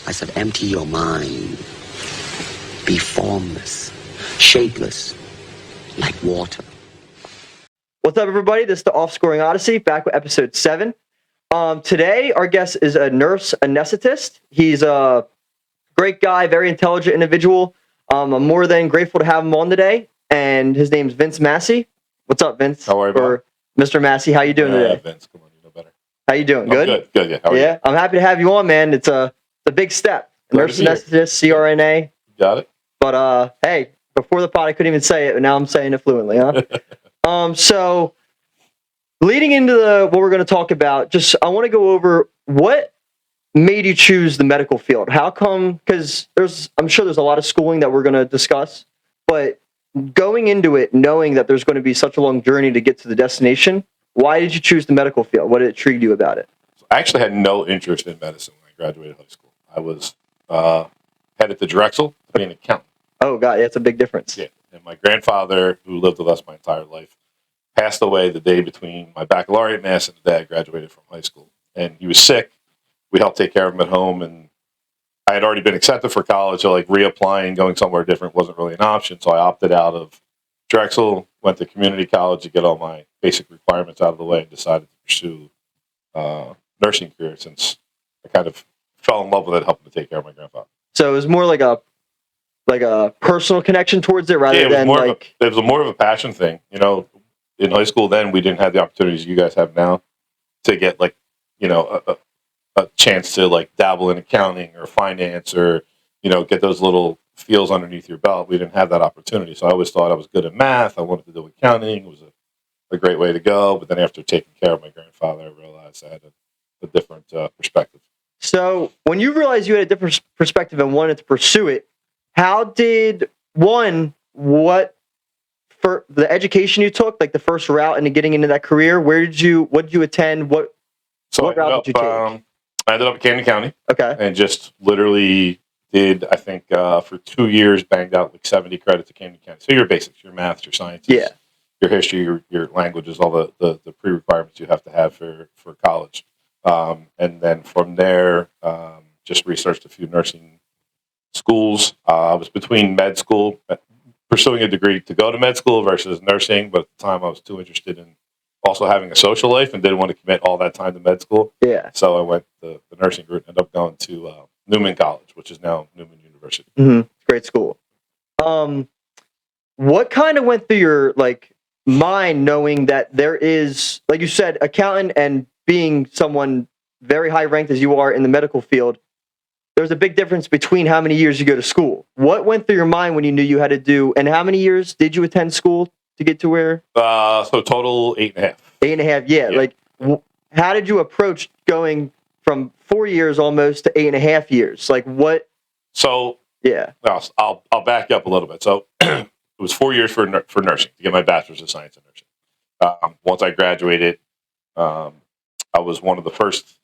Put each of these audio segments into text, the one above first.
I said, empty your mind. Be formless, shapeless, like water. What's up, everybody? This is the Offscouring Odyssey, back with episode 7. Today, our guest is a nurse anesthetist. He's a great guy, very intelligent individual. I'm more than grateful to have him on today, and his name's Vince Masci. What's up, Vince? How are you, or Mr. Masci, how you doing today? Vince, come on, you know better. How you doing? Good? Good, yeah. How are you? I'm happy to have you on, man. It's a big step. Nurse anesthetist, CRNA. Got it? But, hey, before the pod, I couldn't even say it, but now I'm saying it fluently, huh? So leading into what we're going to talk about, I want to go over what made you choose the medical field. How come? Because I'm sure there's a lot of schooling that we're going to discuss, but going into it, knowing that there's going to be such a long journey to get to the destination, why did you choose the medical field? What intrigued you about it? I actually had no interest in medicine when I graduated high school. I was headed to Drexel to be an accountant. Oh, God, that's a big difference. Yeah, and my grandfather, who lived with us my entire life, passed away the day between my baccalaureate mass and the day I graduated from high school. And he was sick. We helped take care of him at home, and I had already been accepted for college, so like reapplying, going somewhere different wasn't really an option. So I opted out of Drexel, went to community college to get all my basic requirements out of the way, and decided to pursue nursing career since I kind of fell in love with it, helping to take care of my grandfather. So it was more like a personal connection towards it rather than like... It was more of a passion thing. You know, in high school then, we didn't have the opportunities you guys have now to get like, you know, a chance to like dabble in accounting or finance or, you know, get those little feels underneath your belt. We didn't have that opportunity. So I always thought I was good at math. I wanted to do accounting. It was a great way to go. But then after taking care of my grandfather, I realized I had a different perspective. So when you realized you had a different perspective and wanted to pursue it, how did what for the education you took, like the first route into getting into that career, what did you attend? What route did you take? I ended up in Camden County. Okay. And just literally did, I think, for 2 years, banged out like 70 credits at Camden County. So your basics, your math, your sciences, your history, your languages, all the pre-requirements you have to have for college. And then from there, just researched a few nursing schools. I was between med school, pursuing a degree to go to med school versus nursing, but at the time I was too interested in also having a social life and didn't want to commit all that time to med school. Yeah. So I went the nursing route, ended up going to Newman College, which is now Newman University. Mm-hmm. Great school. What kind of went through your mind knowing that there is, like you said, accountant and being someone very high ranked as you are in the medical field, there's a big difference between how many years you go to school. What went through your mind when you knew you had to do, and how many years did you attend school to get to where? So total 8.5. 8.5, yeah. How did you approach going from 4 years almost to 8.5 years? Like what? So yeah, I'll back up a little bit. So it was 4 years for nursing to get my bachelor's of science in nursing. Once I graduated, I was one of the first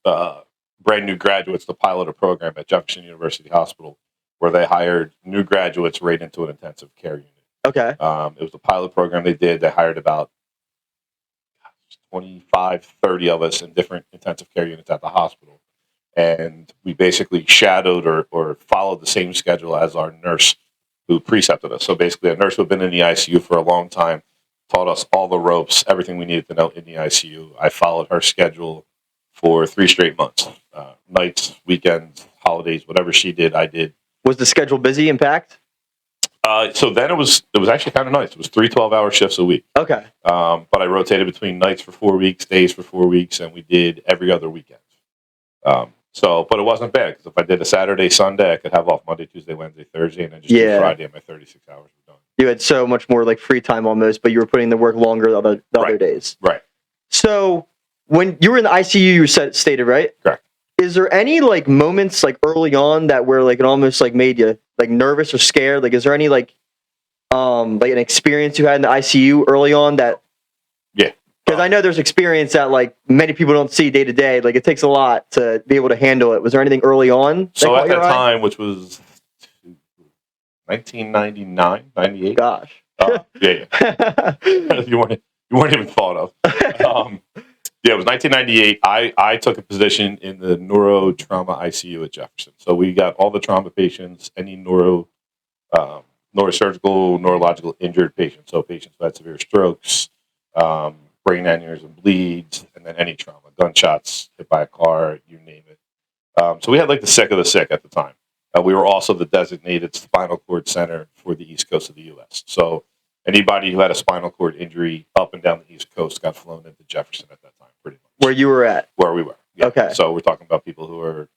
brand new graduates to pilot a program at Jefferson University Hospital where they hired new graduates right into an intensive care unit. Okay. It was a pilot program they did. They hired about 25, 30 of us in different intensive care units at the hospital. And we basically shadowed or followed the same schedule as our nurse who precepted us. So basically a nurse who had been in the ICU for a long time, taught us all the ropes, everything we needed to know in the ICU. I followed her schedule for 3 straight months. Nights, weekends, holidays, whatever she did, I did. Was the schedule busy and packed? So then it was actually kind of nice. It was 3 12-hour shifts a week. Okay. But I rotated between nights for 4 weeks, days for 4 weeks, and we did every other weekend. But it wasn't bad because if I did a Saturday, Sunday, I could have off Monday, Tuesday, Wednesday, Thursday, and then just do Friday, and my 36 hours were done. You had so much more like free time almost, but you were putting the work longer the other days. Right. So when you were in the ICU, you stated, right? Correct. Is there any like moments like early on that where like it almost like made you like nervous or scared? Like, is there any like an experience you had in the ICU early on that? Yeah. Because I know there's experience that like many people don't see day to day. Like it takes a lot to be able to handle it. Was there anything early on? So at that time, which was 1999, 98. Gosh. Yeah. You weren't even thought of. Yeah, it was 1998. I took a position in the neurotrauma ICU at Jefferson. So we got all the trauma patients, any neurosurgical, neurological injured patients. So patients who had severe strokes, brain aneurysm, bleeds, and then any trauma, gunshots, hit by a car, you name it. So we had like the sick of the sick at the time. We were also the designated spinal cord center for the East Coast of the U.S. So anybody who had a spinal cord injury up and down the East Coast got flown into Jefferson at that time, pretty much. Where you were at? Where we were. Yeah. Okay. So we're talking about people who are,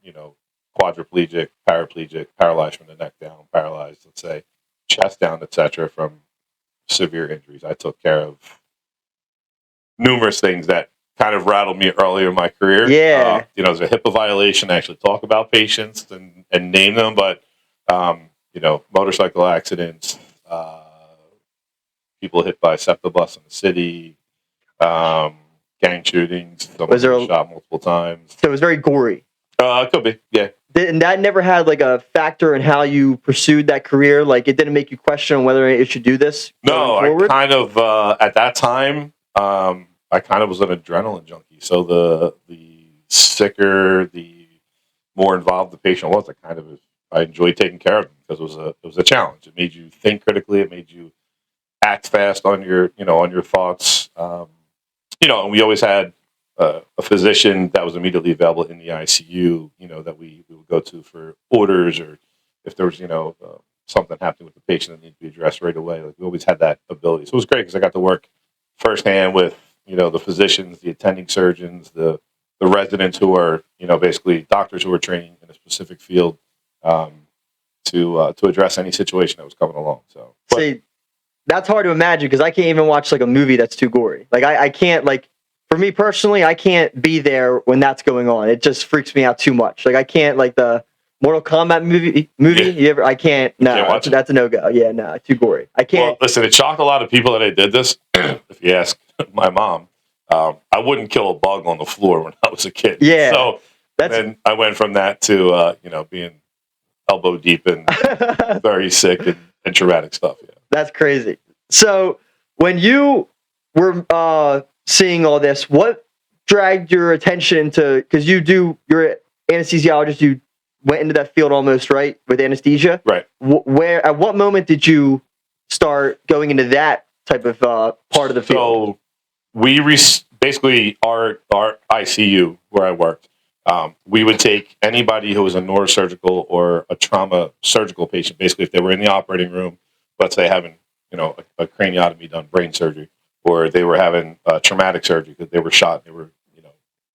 quadriplegic, paraplegic, paralyzed from the neck down, paralyzed, let's say, chest down, etc., from severe injuries. I took care of numerous things that kind of rattled me earlier in my career. Yeah. There's a HIPAA violation. I actually talk about patients and name them, but, motorcycle accidents, people hit by a septobus in the city, gang shootings, someone was shot multiple times. So it was very gory. It could be, yeah. And that never had like a factor in how you pursued that career? Like it didn't make you question whether you should do this? No, I kind of, at that time, I kind of was an adrenaline junkie. So the sicker, the more involved the patient was, I enjoyed taking care of them because it was a challenge. It made you think critically. It made you act fast on your thoughts. And we always had a physician that was immediately available in the ICU, that we would go to for orders, or if there was, something happening with the patient that needed to be addressed right away. Like we always had that ability. So it was great because I got to work firsthand with, the physicians, the attending surgeons, the residents who are, basically doctors who are training in a specific field, to address any situation that was coming along. So, see, that's hard to imagine because I can't even watch like a movie that's too gory. Like I can't, like, for me personally, I can't be there when that's going on. It just freaks me out too much. Like I can't, like the Mortal Kombat movie. Yeah. I can't. No, that's a no go. Yeah, no, too gory. I can't. Well, listen, it shocked a lot of people that I did this. If you ask my mom, I wouldn't kill a bug on the floor when I was a kid. Yeah. So then I went from that to being elbow deep and very sick and traumatic stuff. Yeah. That's crazy. So when you were seeing all this, what dragged your attention into, because you're an anesthesiologist, you went into that field almost, right, with anesthesia? Right. Where, at what moment did you start going into that type of part of the field? So we basically our ICU where I worked, we would take anybody who was a neurosurgical or a trauma surgical patient, basically if they were in the operating room, let's say having, a craniotomy done, brain surgery, or they were having traumatic surgery because they were shot, they were,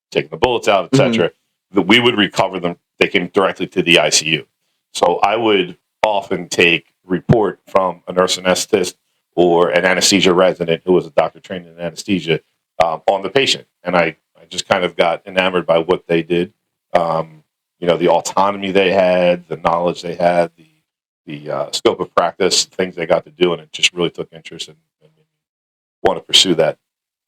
taking the bullets out, etc. That we would recover them. They came directly to the ICU. So I would often take report from a nurse anesthetist or an anesthesia resident who was a doctor trained in anesthesia on the patient. And I just kind of got enamored by what they did. The autonomy they had, the knowledge they had, the scope of practice, things they got to do, and it just really took interest and want to pursue that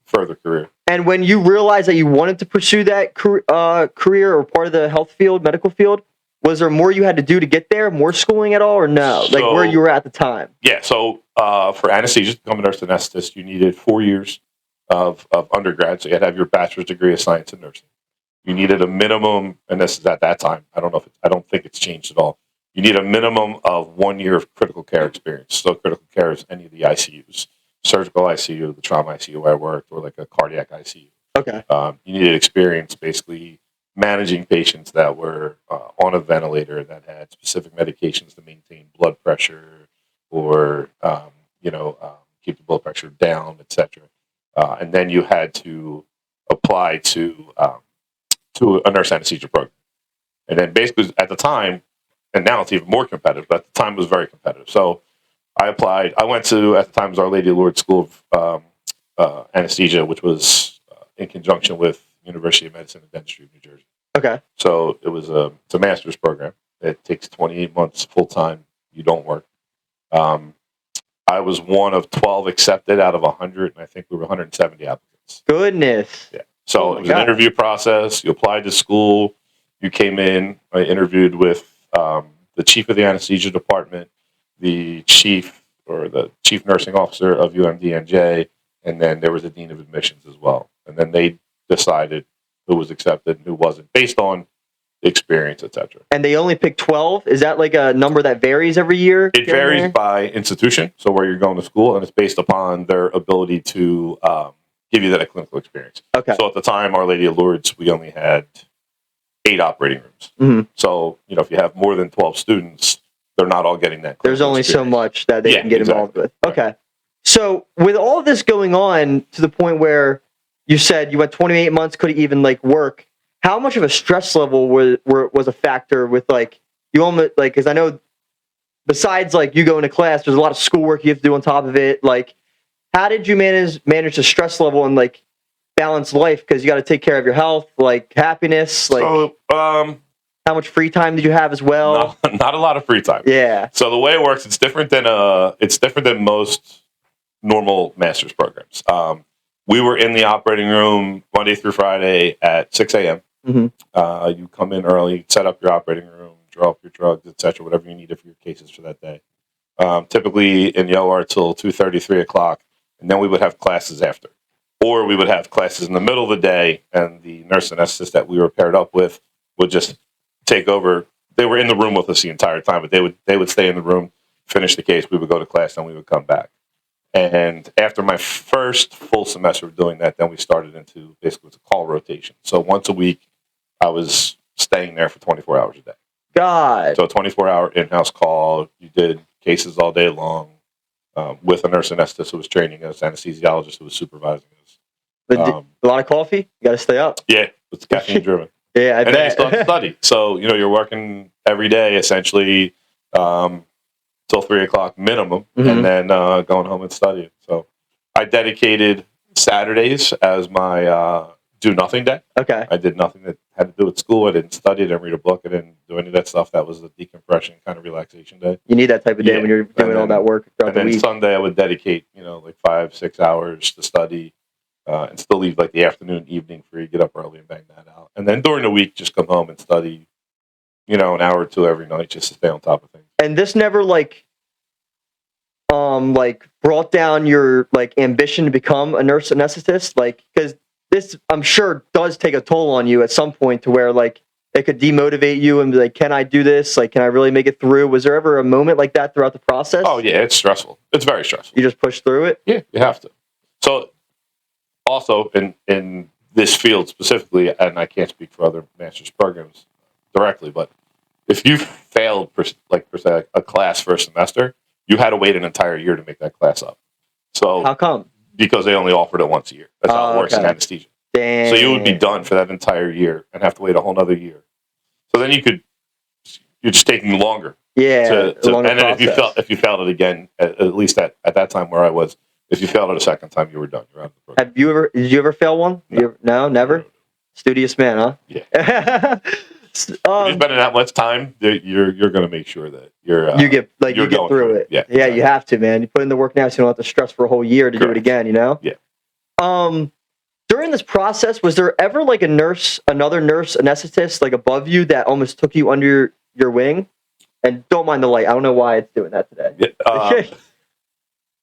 further career. And when you realized that you wanted to pursue that career or part of the health field, medical field, was there more you had to do to get there? More schooling at all, or no? Like where you were at the time? Yeah. So for anesthesia, to become a nurse anesthetist, you needed 4 years of undergrad. So you had to have your bachelor's degree of science in nursing. You needed a minimum, and this is at that time. I don't think it's changed at all. You need a minimum of 1 year of critical care experience. So critical care is any of the ICUs. Surgical ICU, the trauma ICU where I worked, or like a cardiac ICU. Okay. You needed experience basically managing patients that were on a ventilator that had specific medications to maintain blood pressure or, keep the blood pressure down, etc. And then you had to apply to a nurse anesthesia program. And then basically at the time, and now it's even more competitive, but at the time it was very competitive. So I applied. I went to, at the time, it was Our Lady of Lourdes School of Anesthesia, which was in conjunction with University of Medicine and Dentistry of New Jersey. Okay. So it's a master's program. It takes 28 months full time. You don't work. I was one of 12 accepted out of 100, and I think we were 170 applicants. Goodness. Yeah. So it was an interview process. You applied to school. You came in. I interviewed with the chief of the anesthesia department, the chief nursing officer of UMDNJ, and then there was a dean of admissions as well. And then they decided who was accepted and who wasn't, based on experience, etc. And they only pick 12? Is that like a number that varies every year? It varies by institution, so where you're going to school, and it's based upon their ability to give you that clinical experience. Okay. So at the time, Our Lady of Lourdes, we only had 8 operating rooms. Mm-hmm. So, if you have more than 12 students, they're not all getting that clinical There's only experience. so much that they can get involved with. Okay. So with all of this going on to the point where you said you went 28 months, couldn't even like work, how much of a stress level was a factor with like, you almost like, because I know besides like you going to class, there's a lot of schoolwork you have to do on top of it. Like, how did you manage the stress level and like balance life? Because you got to take care of your health, like happiness, like how much free time did you have as well? Not a lot of free time. Yeah. So the way it works, it's different than most normal master's programs. We were in the operating room Monday through Friday at 6 a.m. Mm-hmm. You come in early, set up your operating room, draw up your drugs, etc., whatever you needed for your cases for that day. Typically in the OR till 2:30, 3 o'clock, and then we would have classes after. Or we would have classes in the middle of the day, and the nurse anesthetist that we were paired up with would just take over. They were in the room with us the entire time, but they would stay in the room, finish the case, we would go to class, and we would come back. And after my first full semester of doing that, then we started into basically a call rotation. So once a week, I was staying there for 24 hours a day. God. So a 24-hour in-house call. You did cases all day long with a nurse anesthetist who was training us, anesthesiologist who was supervising us. A lot of coffee? You got to stay up. Yeah, it's caffeine driven. Yeah, I bet. And then you still have to study. So, you're working every day essentially till 3 o'clock minimum, and then going home and studying. So I dedicated Saturdays as my do nothing day. Okay. I did nothing that had to do with school. I didn't study. I didn't read a book. I didn't do any of that stuff. That was a decompression kind of relaxation day. You need that type of day when you're doing all that work throughout the week. And then Sunday I would dedicate, like 5-6 hours to study and still leave like the afternoon, evening free, get up early and bang that out. And then during the week, just come home and study, an hour or two every night just to stay on top of things. And this never like brought down your like ambition to become a nurse anesthetist, like, because this I'm sure does take a toll on you at some point to where like it could demotivate you and be like, can I do this? Like, can I really make it through? Was there ever a moment like that throughout the process? Oh yeah, it's stressful. It's very stressful. You just push through it? Yeah, you have to. So also in this field specifically, and I can't speak for other master's programs directly, but if you failed per se a class for a semester, you had to wait an entire year to make that class up. So how come? Because they only offered it once a year. That's how it works in anesthesia. Dang. So you would be done for that entire year and have to wait a whole other year. So then you're just taking longer. Yeah. And then if you failed it again, at least at that time where I was, if you failed it a second time, you were done. You're out of the program. Did you ever fail one? No, never? Studious man, huh? Yeah. If you're spending that much time, you're going to make sure that you get through it. Yeah, exactly. You have to, man. You put in the work now, so you don't have to stress for a whole year to do it again. Yeah. During this process, was there ever like another nurse anesthetist like above you that almost took you under your wing? And don't mind the light. I don't know why it's doing that today.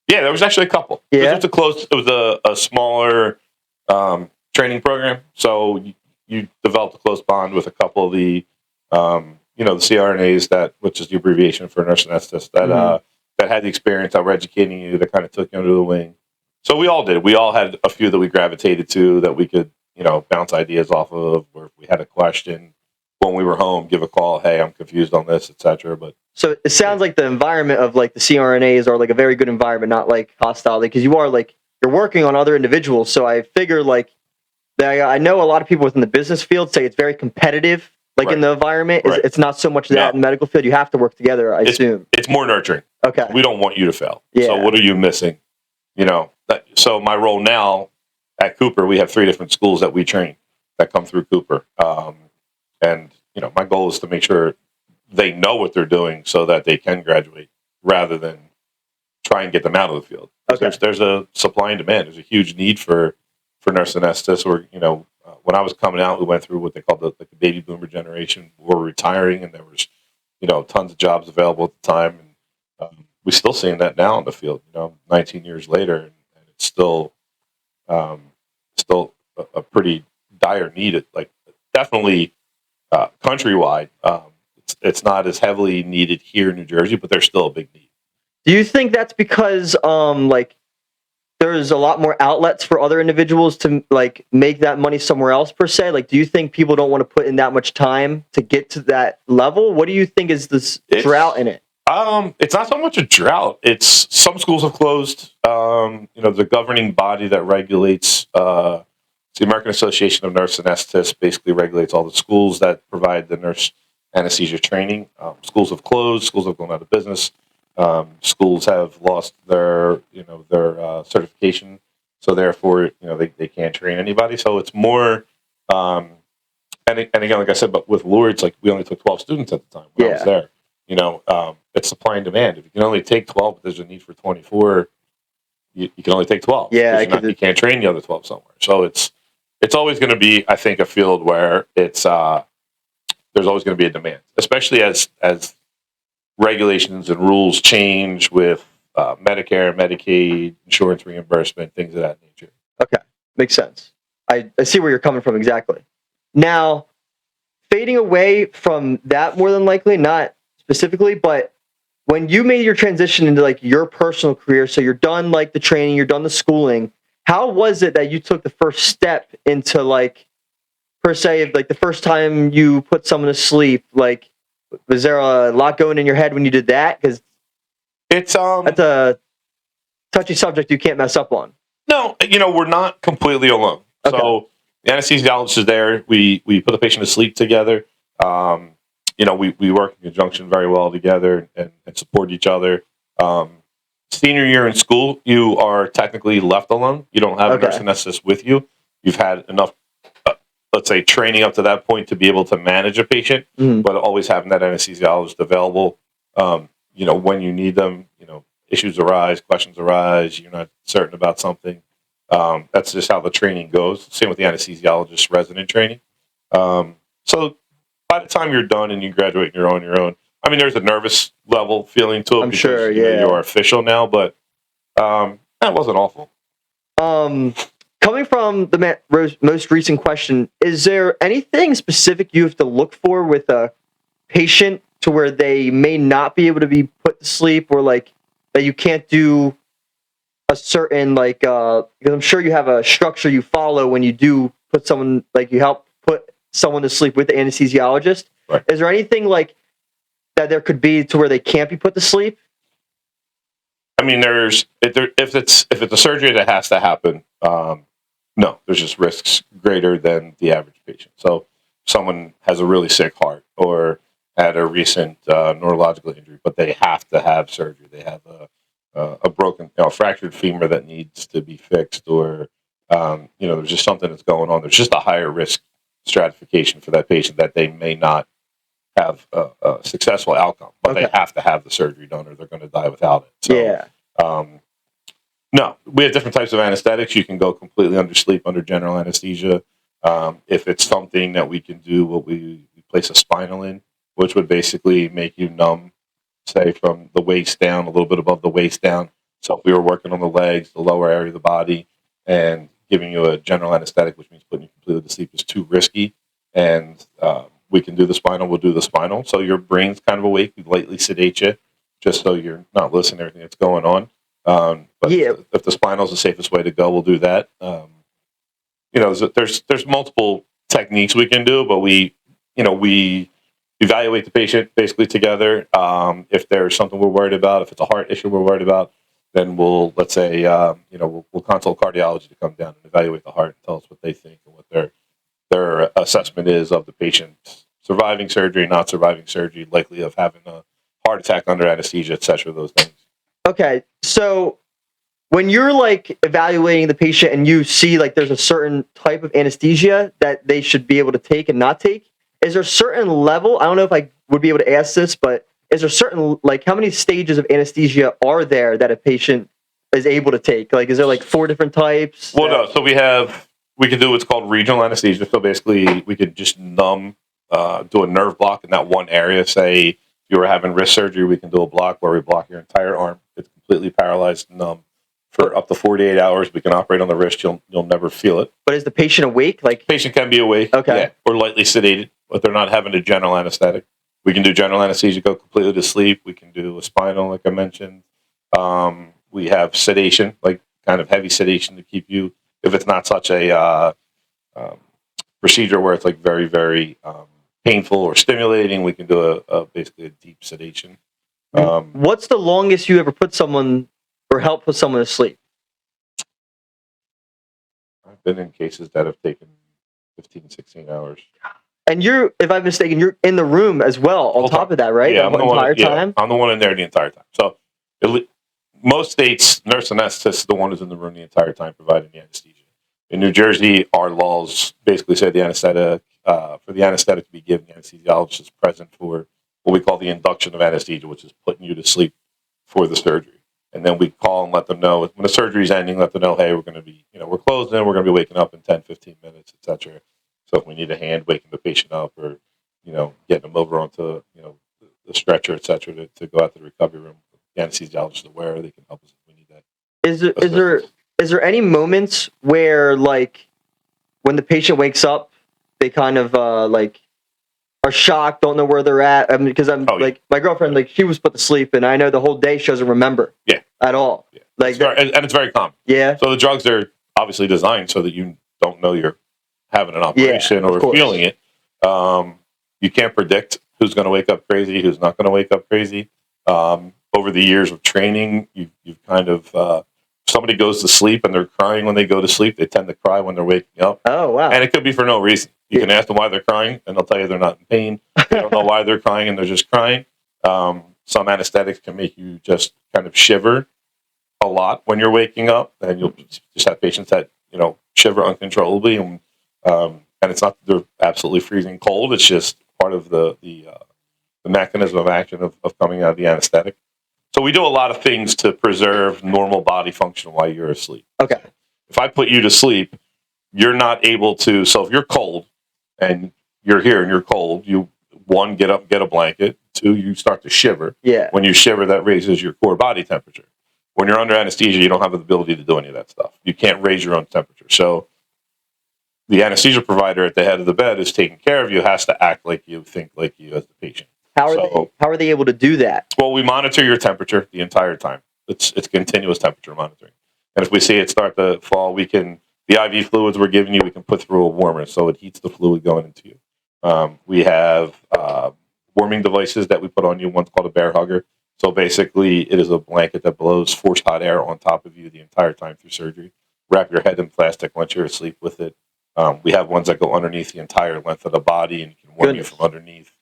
Yeah, there was actually a couple. Yeah. It was a smaller training program, so you developed a close bond with a couple of the the CRNAs, which is the abbreviation for nurse anesthetist, that had the experience, that were educating you, that kind of took you under the wing. So we all did. We all had a few that we gravitated to that we could, bounce ideas off of, or if we had a question when we were home, give a call, hey, I'm confused on this, etc. But so it sounds like the environment of like the CRNAs are like a very good environment, not like hostile, because you are like you're working on other individuals. So I figure like that I know a lot of people within the business field say it's very competitive, like in the environment. Right. It's not so much that in the medical field. You have to work together, I assume. It's more nurturing. Okay. We don't want you to fail. Yeah. So what are you missing? So my role now at Cooper, we have 3 different schools that we train that come through Cooper. And my goal is to make sure they know what they're doing so that they can graduate rather than try and get them out of the field. Okay. There's a supply and demand. There's a huge need for nurse anesthetists. Or, when I was coming out, we went through what they called the baby boomer generation. We were retiring, and there was, tons of jobs available at the time. And we're still seeing that now in the field, 19 years later, and it's still a pretty dire need. Like definitely countrywide. It's not as heavily needed here in New Jersey, but there's still a big need. Do you think that's because like there's a lot more outlets for other individuals to like make that money somewhere else per se? Like, do you think people don't want to put in that much time to get to that level? What do you think is this drought in it? It's not so much a drought. It's some schools have closed. The governing body that regulates the American Association of Nurse Anesthetists basically regulates all the schools that provide the nurse anesthesia training. Schools have closed. Schools have gone out of business. Schools have lost their certification, so therefore they can't train anybody. So it's more, and again, like I said, but with Lourdes, like we only took 12 students at the time when I was there. It's supply and demand. If you can only take 12, but there's a need for 24, you can only take 12. Yeah, you can't train the other 12 somewhere. So it's always going to be, I think, a field where it's there's always going to be a demand, especially as regulations and rules change with Medicare, Medicaid, insurance reimbursement, things of that nature. Okay, makes sense. I see where you're coming from exactly. Now, fading away from that more than likely, not specifically, but when you made your transition into like your personal career, so you're done like the training, you're done the schooling, how was it that you took the first step into like, per se, like the first time you put someone to sleep, like, was there a lot going in your head when you did that? Because it's that's a touchy subject you can't mess up on. No, we're not completely alone. Okay. So the anesthesiologist is there. We put the patient to sleep together. We work in conjunction very well together and support each other. Senior year in school, you are technically left alone. You don't have a nurse anesthetist with you. You've had enough, let's say, training up to that point to be able to manage a patient, but always having that anesthesiologist available, when you need them, issues arise, questions arise, you're not certain about something. That's just how the training goes. Same with the anesthesiologist resident training. So by the time you're done and you graduate and you're on your own, I mean, there's a nervous level feeling to it. I'm because, sure, yeah. You're official now, but that wasn't awful. Coming from the most recent question, is there anything specific you have to look for with a patient to where they may not be able to be put to sleep, or like that you can't do a certain because I'm sure you have a structure you follow when you do put someone, like you help put someone to sleep with the anesthesiologist. Right. Is there anything like that there could be to where they can't be put to sleep? I mean, if it's a surgery that has to happen, no, there's just risks greater than the average patient. So someone has a really sick heart or had a recent neurological injury, but they have to have surgery. They have a broken, fractured femur that needs to be fixed, or there's just something that's going on. There's just a higher risk stratification for that patient that they may not have a successful outcome, but they have to have the surgery done or they're going to die without it. So, no, we have different types of anesthetics. You can go completely under sleep, under general anesthesia. If it's something that we can do, we place a spinal in, which would basically make you numb, say from the waist down, a little bit above the waist down. So if we were working on the legs, the lower area of the body, and giving you a general anesthetic, which means putting you completely to sleep, is too risky. And we can do the spinal, we'll do the spinal. So your brain's kind of awake, we lightly sedate you, just so you're not listening to everything that's going on. But if the spinal is the safest way to go, we'll do that. There's multiple techniques we can do, but we evaluate the patient basically together. If there's something we're worried about, if it's a heart issue we're worried about, then we'll consult cardiology to come down and evaluate the heart and tell us what they think and what their assessment is of the patient surviving surgery, not surviving surgery, likely of having a heart attack under anesthesia, etc. Those things. Okay, so when you're like evaluating the patient and you see like there's a certain type of anesthesia that they should be able to take and not take, is there a certain level? I don't know if I would be able to ask this, but is there certain, like, how many stages of anesthesia are there that a patient is able to take? Like, is there like 4 different types? Well, no. So we can do what's called regional anesthesia. So basically, we could just numb, do a nerve block in that one area. Say if you were having wrist surgery, we can do a block where we block your entire arm. It's completely paralyzed, numb for up to 48 hours. We can operate on the wrist. You'll never feel it. But is the patient awake? Like, Patient can be awake, okay, yeah, or lightly sedated, but they're not having a general anesthetic. We can do general anesthesia, go completely to sleep. We can do a spinal, like I mentioned. We have sedation, like kind of heavy sedation to keep you, if it's not such a procedure where it's like very, very painful or stimulating, we can do basically a deep sedation. What's the longest you ever put someone or help put someone to sleep? I've been in cases that have taken 15, 16 hours. And you're, if I'm mistaken, you're in the room as well on top of that, right? Yeah, the entire time? I'm the one in there the entire time. So most states, nurse anesthetist is the one who's in the room the entire time providing the anesthesia. In New Jersey, our laws basically say the anesthetic, for the anesthetic to be given, the anesthesiologist is present for what we call the induction of anesthesia, which is putting you to sleep for the surgery. And then we call and let them know when the surgery is ending, let them know, hey, we're going to be, we're closing, we're going to be waking up in 10, 15 minutes, etc. So if we need a hand waking the patient up or, getting them over onto, the stretcher, etc., to go out to the recovery room, the anesthesiologist is aware, they can help us if we need that. Is there any moments where, like, when the patient wakes up, they kind of are shocked, don't know where they're at? I mean, because my girlfriend, like, she was put to sleep, and I know the whole day she doesn't remember. Yeah. At all. Yeah. Like, and it's very common. Yeah. So the drugs are obviously designed so that you don't know you're having an operation or feeling it. You can't predict who's going to wake up crazy, who's not going to wake up crazy. Over the years of training, you've kind of somebody goes to sleep and they're crying when they go to sleep. They tend to cry when they're waking up. Oh, wow. And it could be for no reason. You can ask them why they're crying, and they'll tell you they're not in pain. They don't know why they're crying, and they're just crying. Some anesthetics can make you just kind of shiver a lot when you're waking up, and you'll just have patients that shiver uncontrollably, and it's not that they're absolutely freezing cold. It's just part of the mechanism of action of coming out of the anesthetic. So we do a lot of things to preserve normal body function while you're asleep. Okay. So if I put you to sleep, you're not able to. So if you're cold and you're here and you're cold, you, one, get up, get a blanket. Two, you start to shiver. Yeah. When you shiver, that raises your core body temperature. When you're under anesthesia, you don't have the ability to do any of that stuff. You can't raise your own temperature. So the anesthesia provider at the head of the bed is taking care of you, has to act like you, think like you as the patient. How are they able to do that? Well, we monitor your temperature the entire time. It's continuous temperature monitoring. And if we see it start to fall, the IV fluids we're giving you, we can put through a warmer so it heats the fluid going into you. We have warming devices that we put on you. One's called a bear hugger. So basically, it is a blanket that blows forced hot air on top of you the entire time through surgery. Wrap your head in plastic once you're asleep with it. We have ones that go underneath the entire length of the body and can warm you from underneath.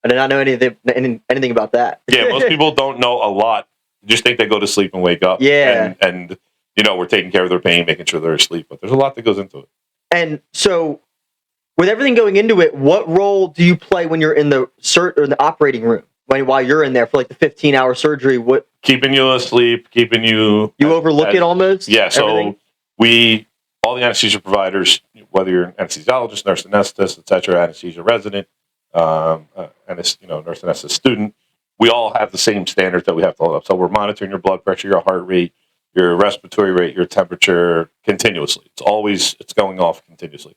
I did not know anything about that. Yeah, most people don't know a lot. Just think they go to sleep and wake up. Yeah. And we're taking care of their pain, making sure they're asleep. But there's a lot that goes into it. And so, with everything going into it, what role do you play when you're in the operating room? While you're in there for like the 15-hour surgery, what? Keeping you asleep, keeping you. You overlook it almost. Yeah. So all the anesthesia providers, whether you're an anesthesiologist, nurse anesthetist, etc., anesthesia resident, nurse anesthetist student, we all have the same standards that we have to hold up. So we're monitoring your blood pressure, your heart rate, your respiratory rate, your temperature continuously. It's going off continuously.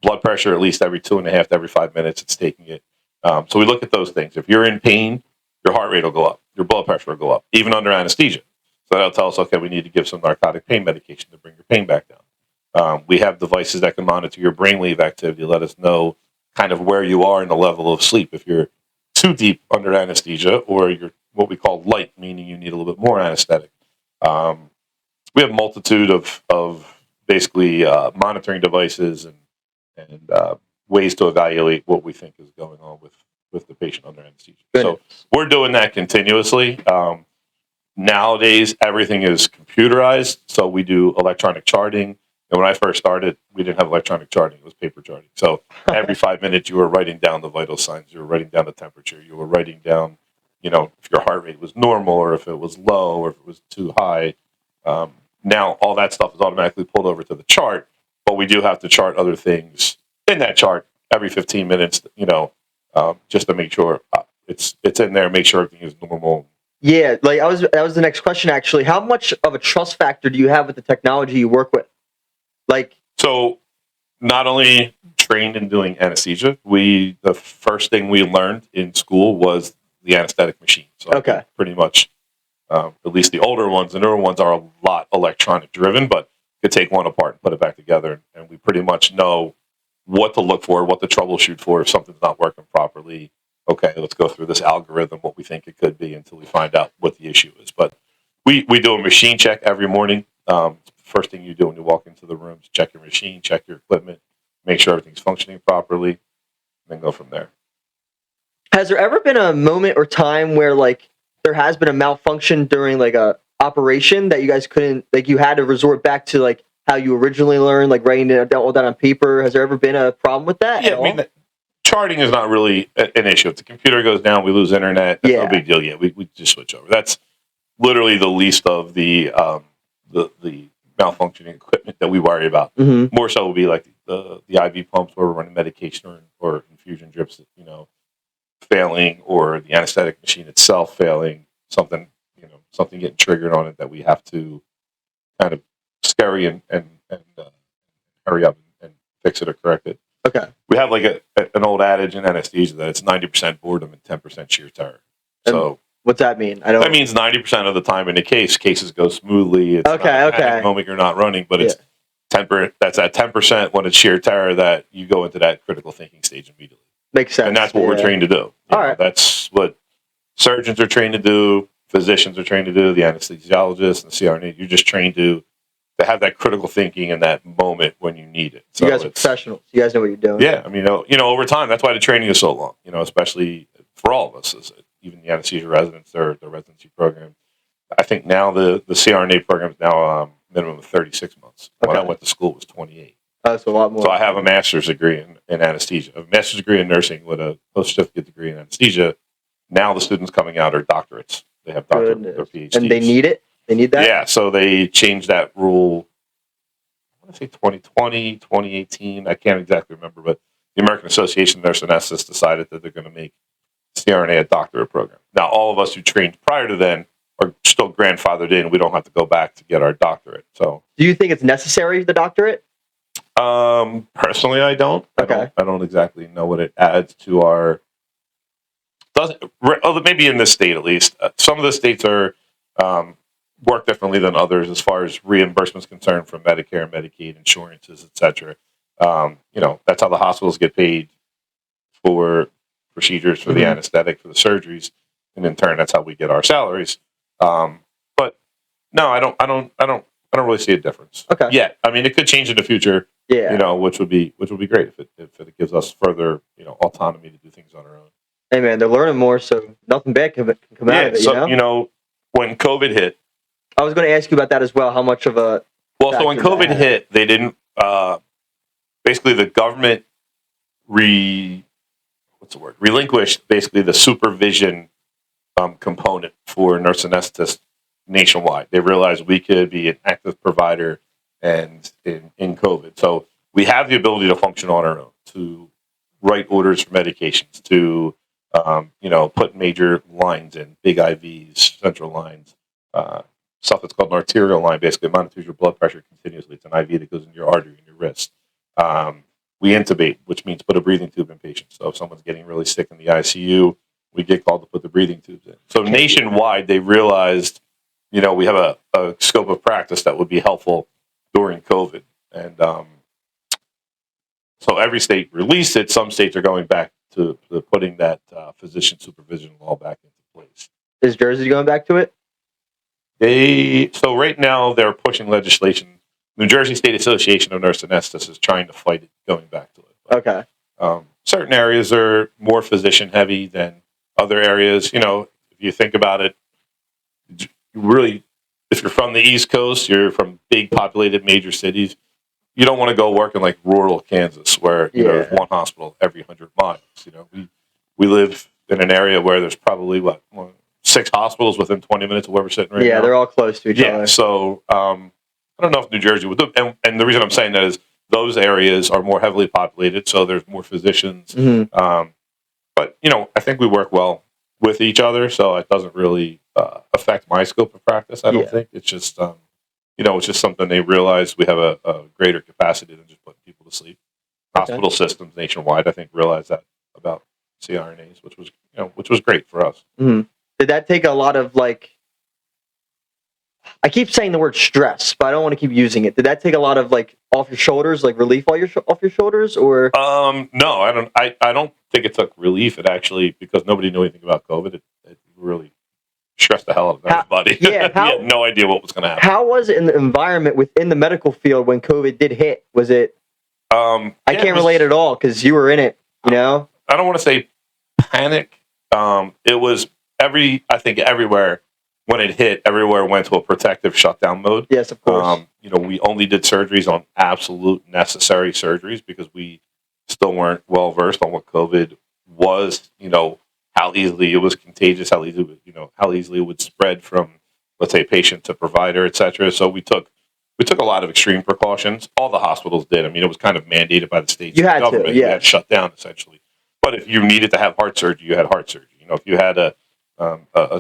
Blood pressure at least every 2.5 to every 5 minutes. It's taking it. So we look at those things. If you're in pain, your heart rate will go up, your blood pressure will go up, even under anesthesia. So that'll tell us, okay, we need to give some narcotic pain medication to bring your pain back down. We have devices that can monitor your brainwave activity, let us know kind of where you are in the level of sleep. If you're too deep under anesthesia, or you're what we call light, meaning you need a little bit more anesthetic. We have a multitude of basically monitoring devices and ways to evaluate what we think is going on with the patient under anesthesia. Goodness. So we're doing that continuously. Nowadays, everything is computerized, so we do electronic charting. And when I first started, we didn't have electronic charting. It was paper charting. So every 5 minutes, you were writing down the vital signs. You were writing down the temperature. You were writing down, if your heart rate was normal or if it was low or if it was too high. Now, all that stuff is automatically pulled over to the chart, but we do have to chart other things in that chart every 15 minutes, just to make sure it's in there, make sure everything is normal. Yeah, like that was the next question actually. How much of a trust factor do you have with the technology you work with? Like, So not only trained in doing anesthesia, the first thing we learned in school was the anesthetic machine. So okay, pretty much, at least the older ones, the newer ones are a lot electronic driven, but you could take one apart and put it back together, and we pretty much know what to look for, what to troubleshoot for if something's not working properly. Okay, let's go through this algorithm, what we think it could be, until we find out what the issue is. But we do a machine check every morning. First thing you do when you walk into the room is check your machine, check your equipment, make sure everything's functioning properly, and then go from there. has there ever been a moment or time where like there has been a malfunction during like a operation that you guys couldn't, like you had to resort back to like how you originally learned, like writing it all down on paper? Has there ever been a problem with that? Yeah, I mean, charting is not really an issue. If the computer goes down, we lose internet. That's no big deal yet. We just switch over. That's literally the least of the malfunctioning equipment that we worry about. Mm-hmm. More so will be like the IV pumps where we're running medication or infusion drips, failing, or the anesthetic machine itself failing. Something getting triggered on it that we have to kind of scurry and hurry up and fix it or correct it. Okay. We have like an old adage in anesthesia that it's 90% boredom and 10% sheer terror. So what's that mean? that means 90% of the time in a cases go smoothly. It's not a panic moment you're not running, but it's 10%. That's at 10% when it's sheer terror that you go into that critical thinking stage immediately. Makes sense. And that's what we're trained to do. That's what surgeons are trained to do. Physicians are trained to do. The anesthesiologists and the CRNA. You're just trained to have that critical thinking in that moment when you need it. So you guys are professionals. You guys know what you're doing. Yeah, I mean, over time, that's why the training is so long. Especially for all of us, even the anesthesia residents, their residency program. I think now the CRNA program is now minimum of 36 months. When I went to school, it was 28. That's a lot more. So I have a master's degree in anesthesia, a master's degree in nursing with a post-certificate degree in anesthesia. Now the students coming out are doctorates. They have doctorates or PhDs. And they need it? They need that? Yeah, so they changed that rule, I want to say 2020, 2018. I can't exactly remember, but the American Association of Nurse Anesthetists decided that they're going to make CRNA a doctorate program. Now, all of us who trained prior to then are still grandfathered in. We don't have to go back to get our doctorate. So, do you think it's necessary, the doctorate? Personally, I don't. Okay. I don't exactly know what it adds to our. Maybe in this state at least. Some of the states are work differently than others as far as reimbursements concerned from Medicare, Medicaid, insurances, etc. That's how the hospitals get paid for procedures, for the anesthetic, for the surgeries, and in turn, that's how we get our salaries. But no, I don't really see a difference. Okay. Yeah, I mean, it could change in the future. Yeah. Which would be great if it gives us further autonomy to do things on our own. Hey man, they're learning more, so nothing bad can come out of it. So when COVID hit, I was going to ask you about that as well. How much of a so when COVID hit, they didn't. Basically, the government relinquished basically the supervision component for nurse anesthetists nationwide. They realized we could be an active provider and in COVID. So we have the ability to function on our own, to write orders for medications, to put major lines in, big IVs, central lines, stuff that's called an arterial line, basically monitors your blood pressure continuously. It's an IV that goes in your artery in your wrist. We intubate, which means put a breathing tube in patients. So if someone's getting really sick in the ICU, we get called to put the breathing tubes in. So nationwide, they realized, we have a scope of practice that would be helpful during COVID. And so every state released it. Some states are going back to putting that physician supervision law back into place. Is Jersey going back to it? So right now they're pushing legislation. New Jersey State Association of Nurse Anesthetists is trying to fight it going back to it. But, okay. Certain areas are more physician heavy than other areas. If you think about it, really, if you're from the East Coast, you're from big populated major cities, you don't want to go work in like rural Kansas where there's one hospital every 100 miles. We live in an area where there's probably 6 hospitals within 20 minutes of where we're sitting right now. Yeah, they're all close to each other. So I don't know if New Jersey would do it. And the reason I'm saying that is those areas are more heavily populated, so there's more physicians. Mm-hmm. But I think we work well with each other, so it doesn't really affect my scope of practice. I don't think it's just it's just something they realized we have a greater capacity than just putting people to sleep. Hospital systems nationwide, I think, realized that about CRNAs, which was great for us. Mm-hmm. Did that take a lot of like? I keep saying the word stress, but I don't want to keep using it. Did that take a lot of like off your shoulders, like relief off your shoulders, or? No, I don't. I don't think it took relief. It actually, because nobody knew anything about COVID, it really stressed the hell out of everybody. Yeah, we had no idea what was going to happen. How was it in the environment within the medical field when COVID did hit? Was it? I can't relate at all because you were in it. You know. I don't want to say panic. It was I think everywhere. When it hit, everywhere went to a protective shutdown mode. Yes, of course. We only did surgeries on absolute necessary surgeries because we still weren't well versed on what COVID was. How easily it was contagious, how easily it would spread from, let's say, patient to provider, etc. So we took a lot of extreme precautions. All the hospitals did. I mean, it was kind of mandated by the states and the government. You had shut down essentially. But if you needed to have heart surgery, you had heart surgery. If you had a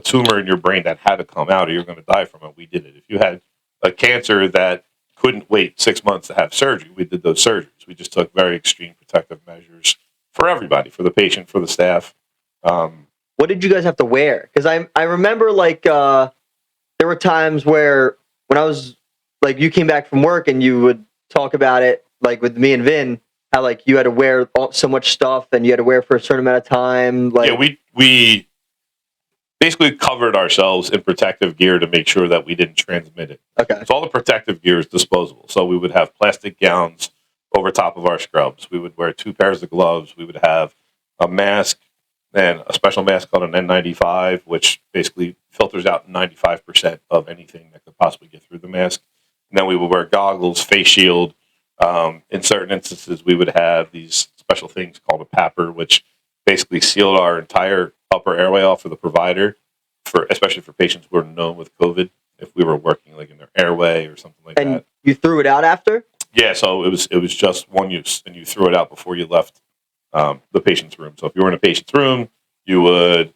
tumor in your brain that had to come out or you're going to die from it, we did it. If you had a cancer that couldn't wait 6 months to have surgery, we did those surgeries. We just took very extreme protective measures for everybody, for the patient, for the staff. What did you guys have to wear? Because I remember like there were times where when I was like you came back from work and you would talk about it like with me and Vin, how like you had to wear so much stuff and you had to wear for a certain amount of time. Like we basically covered ourselves in protective gear to make sure that we didn't transmit it. Okay. So all the protective gear is disposable. So we would have plastic gowns over top of our scrubs. We would wear 2 pairs of gloves. We would have a mask and a special mask called an N95, which basically filters out 95% of anything that could possibly get through the mask. And then we would wear goggles, face shield. In certain instances, we would have these special things called a PAPR, which basically sealed our entire upper airway off for the provider, especially for patients who are known with COVID, if we were working like in their airway or something like that. And you threw it out after? Yeah, so it was just one use, and you threw it out before you left the patient's room. So if you were in a patient's room, you would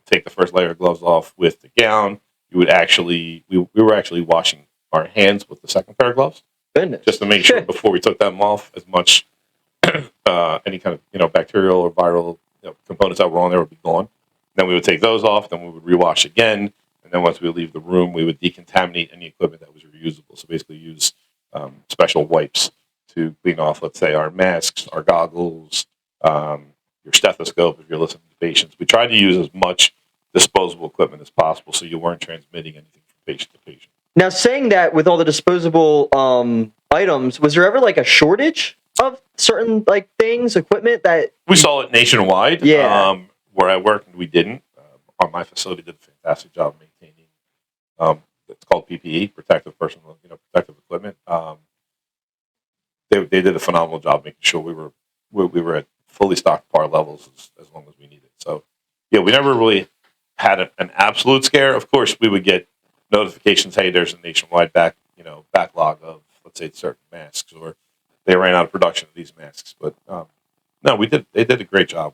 take the first layer of gloves off with the gown. You would we were actually washing our hands with the second pair of gloves. Goodness. Just to make sure before we took them off, as much any kind of bacterial or viral components that were on there would be gone. Then we would take those off. Then we would rewash again. And then once we would leave the room, we would decontaminate any equipment that was reusable. So basically use special wipes to clean off, let's say, our masks, our goggles, your stethoscope if you're listening to patients. We tried to use as much disposable equipment as possible so you weren't transmitting anything from patient to patient. Now, saying that with all the disposable items, was there ever like a shortage of certain like things, equipment that we saw it nationwide? Yeah. Where I worked, we didn't. My facility did a fantastic job maintaining. It's called PPE, protective personal, protective equipment. They did a phenomenal job making sure we were at fully stocked par levels as long as we needed. So, yeah, we never really had an absolute scare. Of course, we would get notifications, hey, there's a nationwide backlog of, let's say, certain masks, or they ran out of production of these masks. But no, they did a great job.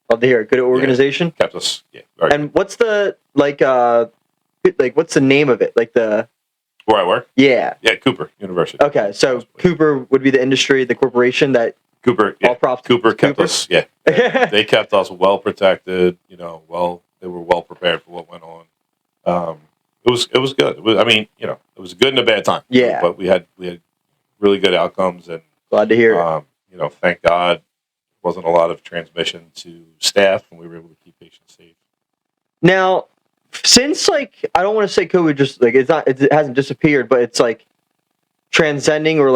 Love to hear it. Good organization. Kept us, And what's the what's the name of it? Like the where I work? Yeah. Yeah, Cooper University. Okay, so Cooper would be the industry, the corporation that Cooper. All props. Cooper kept us. Yeah, they kept us well protected. They were well prepared for what went on. It was good. It was a good and a bad time. Yeah. But we had really good outcomes, and glad to hear it. Thank God, wasn't a lot of transmission to staff, and we were able to keep patients safe. Now, since I don't want to say COVID just it hasn't disappeared, but it's like transcending or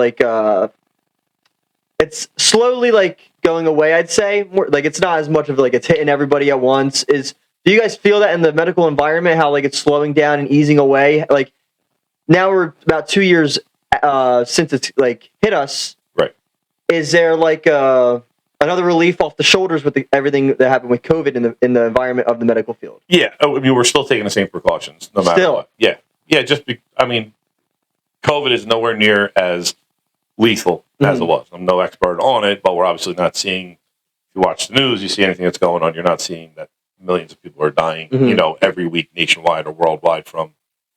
it's slowly going away. I'd say more it's not as much of it's hitting everybody at once. Do you guys feel that in the medical environment, how it's slowing down and easing away? Now we're about 2 years since it's hit us. Right. Is there another relief off the shoulders with everything that happened with COVID in the environment of the medical field? Yeah, we're still taking the same precautions no matter what. Yeah. COVID is nowhere near as lethal as it was. I'm no expert on it, but we're obviously not seeing. If you watch the news, you see anything that's going on, you're not seeing that millions of people are dying, Mhm. every week nationwide or worldwide from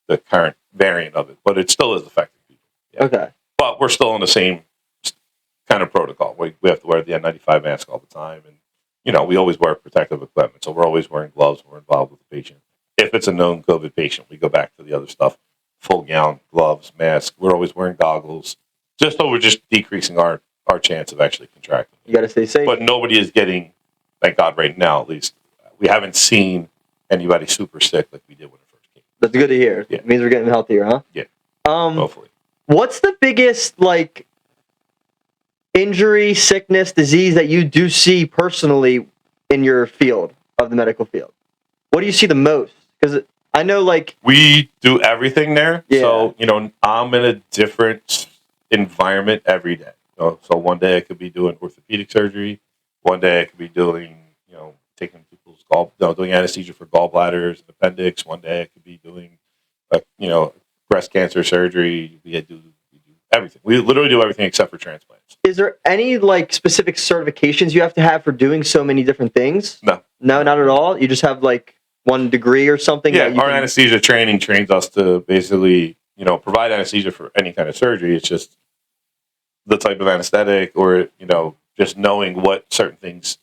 the current variant of it. But it still is affecting people. Yeah. Okay. But we're still in the same kind of protocol. We have to wear the N95 mask all the time. And, we always wear protective equipment. So we're always wearing gloves when we're involved with the patient. If it's a known COVID patient, we go back to the other stuff. Full gown, gloves, mask. We're always wearing goggles. Just so we're just decreasing our chance of actually contracting. You got to stay safe. But nobody is getting, thank God right now at least, we haven't seen anybody super sick like we did when it first came. That's good to hear. Yeah. It means we're getting healthier, huh? Yeah. Um, Hopefully. What's the biggest, like, injury, sickness, disease that you do see personally in your field of the medical field? What do you see the most? Because I know, like, we do everything there. Yeah. So, I'm in a different environment every day. So one day I could be doing orthopedic surgery. One day I could be doing, taking people's doing anesthesia for gallbladders and appendix. One day I could be doing, breast cancer surgery. We do everything. We literally do everything except for transplants. is there any, like, specific certifications you have to have for doing so many different things? No. No, not at all? You just have, like, one degree or something? Yeah, that you our can... anesthesia training trains us to basically, provide anesthesia for any kind of surgery. It's just the type of anesthetic or, just knowing what certain things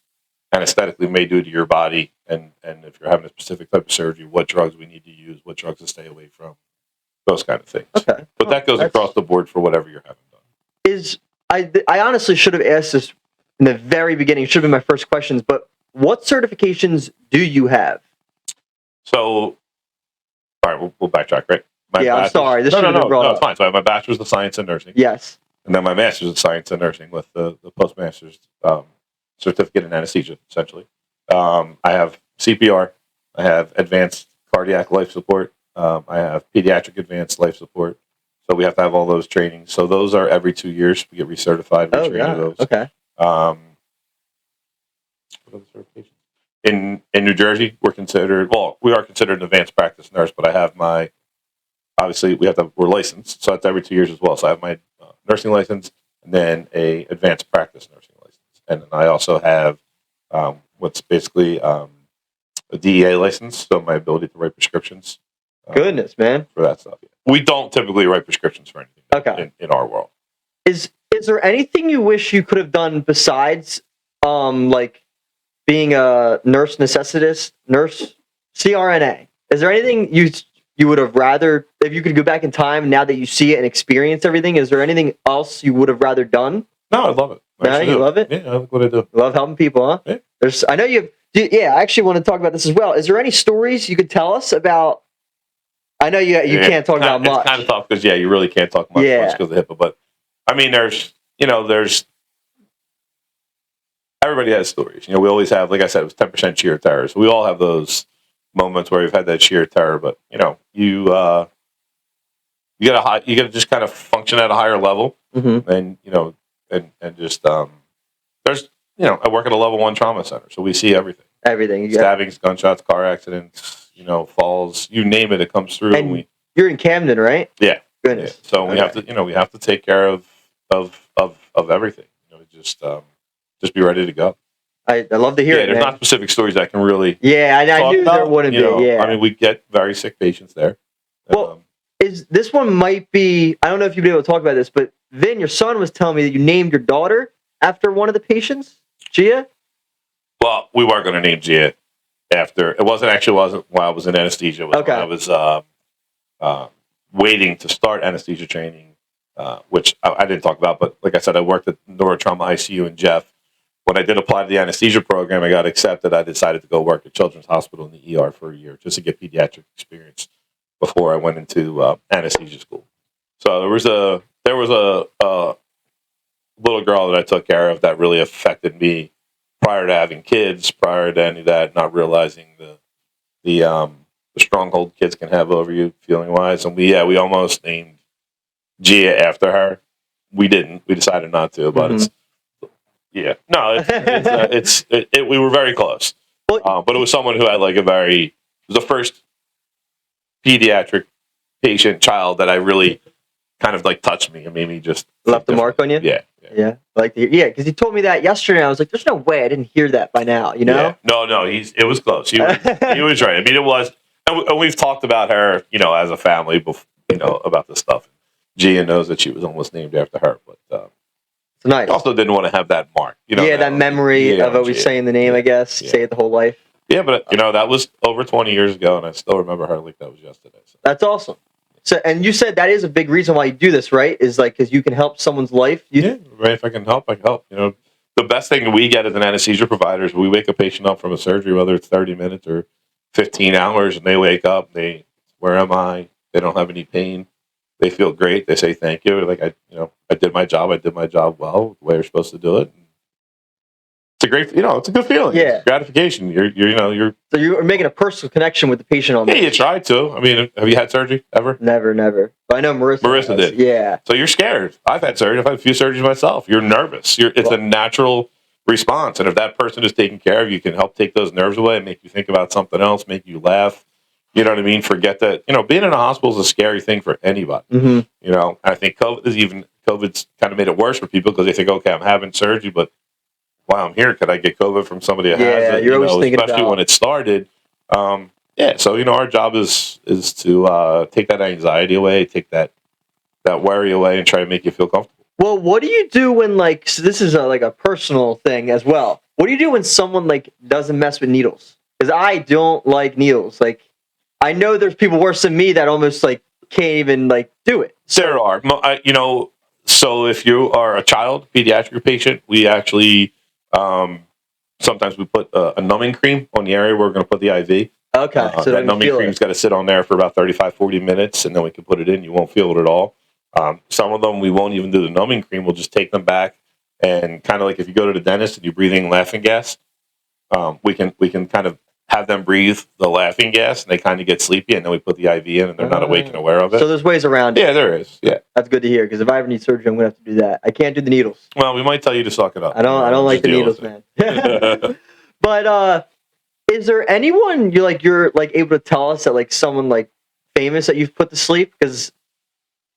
anesthetically may do to your body. And if you're having a specific type of surgery, what drugs we need to use, what drugs to stay away from, those kind of things. Okay. But that goes across the board for whatever you're having done. I honestly should have asked this in the very beginning. It should have been my first questions, but what certifications do you have? So, all right, we'll backtrack, right? I'm sorry. This should have been brought up. It's fine. So I have my bachelor's of science in nursing. Yes. And then my master's of science in nursing with the postmaster's certificate in anesthesia, essentially. I have CPR. I have advanced cardiac life support. I have pediatric advanced life support. So we have to have all those trainings. So those are every 2 years. We get recertified. We train those. Okay. What other certifications? In New Jersey, we are considered an advanced practice nurse, but I have obviously we're licensed. So that's every 2 years as well. So I have my nursing license and then a advanced practice nursing license. And then I also have what's basically a DEA license. So my ability to write prescriptions. Goodness, man. For that stuff. Yeah. We don't typically write prescriptions for anything. Okay. In our world. Is there anything you wish you could have done besides, like, being a nurse anesthetist, nurse CRNA? Is there anything you would have rather, if you could go back in time now that you see it and experience everything, is there anything else you would have rather done? No, I love it. You love it? Yeah, I like what I do. Love helping people, huh? Yeah. I know you have, yeah, I actually want to talk about this as well. Is there any stories you could tell us about? I know you can't talk about much. It's kind of tough because, you really can't talk much because of HIPAA. But, I mean, there's everybody has stories. We always have, like I said, it was 10% sheer terror. So we all have those moments where we've had that sheer terror. But, you got to just kind of function at a higher level. Mm-hmm. And, and just, there's, I work at a level 1 trauma center. So we see everything. Everything. Stabbings, gunshots, car accidents, falls, you name it, it comes through. And you're in Camden, right? Yeah. Goodness. Yeah. So we have to, we have to take care of everything. Just be ready to go. I love to hear it. There's not specific stories I can really. Yeah, I knew there wouldn't be. Yeah. I mean, we get very sick patients there. Well, this one might be. I don't know if you'd be able to talk about this, but Vin, your son was telling me that you named your daughter after one of the patients, Gia. Well, we weren't going to name Gia after. It wasn't while I was in anesthesia. It was when I was waiting to start anesthesia training, which I didn't talk about. But like I said, I worked at neurotrauma ICU in Jeff. When I did apply to the anesthesia program, I got accepted. I decided to go work at Children's Hospital in the ER for a year just to get pediatric experience before I went into anesthesia school. So there was a little girl that I took care of that really affected me prior to having kids, prior to any of that, not realizing the stronghold kids can have over you feeling wise. And we almost named Gia after her. We didn't. We decided not to, but we were very close. But it was someone who had it was the first pediatric patient child that I really kind of touched me and made me just left the mark on you. Yeah. Yeah. Because he told me that yesterday. And I was like, "There's no way I didn't hear that by now." You know? Yeah. No. It was close. He was right. I mean, it was. And we've talked about her, as a family, about this stuff. Gia knows that she was almost named after her, but nice. also didn't want to have that mark. That memory of always saying the name. I guess say it the whole life. Yeah, but that was over 20 years ago, and I still remember her like that was yesterday. So. That's awesome. So, and you said that is a big reason why you do this, right? Is like because you can help someone's life. Right. If I can help, I can help. The best thing we get as an anesthesia provider is we wake a patient up from a surgery, whether it's 30 minutes or 15 hours, and they wake up. Where am I? They don't have any pain. They feel great. They say thank you. Like I did my job. I did my job well, the way you're supposed to do it. It's a great, it's a good feeling. Yeah. It's gratification. So you're making a personal connection with the patient on. Yeah, you try to. I mean, have you had surgery ever? Never. But I know Marissa did. Yeah. So you're scared. I've had surgery. I've had a few surgeries myself. You're nervous. It's a natural response. And if that person is taken care of, you can help take those nerves away and make you think about something else, make you laugh. You know what I mean? Forget that, being in a hospital is a scary thing for anybody. Mm-hmm. I think COVID's kind of made it worse for people because they think, okay, I'm having surgery, but while I'm here, could I get COVID from somebody that has it? You're always thinking especially when it started. So, our job is to take that anxiety away, take that worry away, and try to make you feel comfortable. Well, what do you do when, so this is a personal thing as well. What do you do when someone, doesn't mess with needles? Because I don't like needles. I know there's people worse than me that almost, can't even, do it. So, there are. So if you are a child, pediatric patient, we actually, sometimes we put a numbing cream on the area where we're going to put the IV. Okay. So that numbing cream's got to sit on there for about 35, 40 minutes, and then we can put it in. You won't feel it at all. Some of them, we won't even do the numbing cream. We'll just take them back, and kind of like if you go to the dentist and you're breathing laughing gas, we can kind of have them breathe the laughing gas, and they kind of get sleepy, and then we put the IV in, and they're not awake and aware of it. So there's ways around it. Yeah, there is. Yeah. That's good to hear, because if I ever need surgery, I'm going to have to do that. I can't do the needles. Well, we might tell you to suck it up. I don't like the needles, man. But is there anyone you're able to tell us that someone famous that you've put to sleep? Because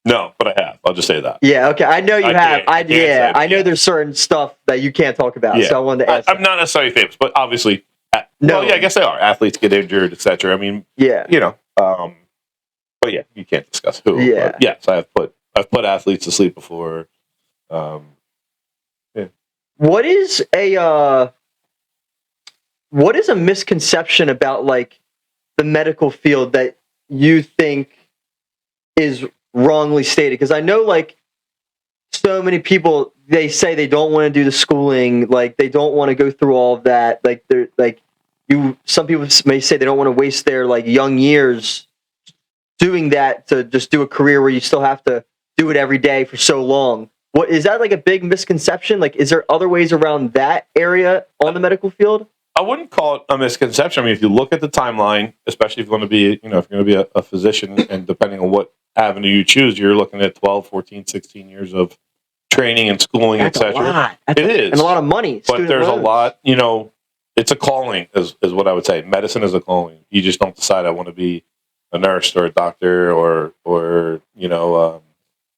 no, but I have. I'll just say that. Yeah, okay. I know you have. I know yeah. there's certain stuff that you can't talk about. Yeah. So I wanted to ask. I'm not necessarily famous, but obviously, no. Well, yeah, I guess they are. Athletes get injured, etc. I mean, yeah, but yeah, you can't discuss who. Yeah. But yes, I've put athletes to sleep before. Yeah. What is a misconception about the medical field that you think is wrongly stated? Because I know so many people, they say they don't want to do the schooling, they don't want to go through all of that, they're some people may say they don't want to waste their young years doing that to just do a career where you still have to do it every day for so long. What is that a big misconception? Is there other ways around that area on the medical field? I wouldn't call it a misconception. I mean, if you look at the timeline, especially if you're going to be, if you're going to be a physician, and depending on what avenue you choose, you're looking at 12, 14, 16 years of training and schooling, etc. It is. And a lot of money. But there's a lot, it's a calling is what I would say. Medicine is a calling. You just don't decide I want to be a nurse or a doctor or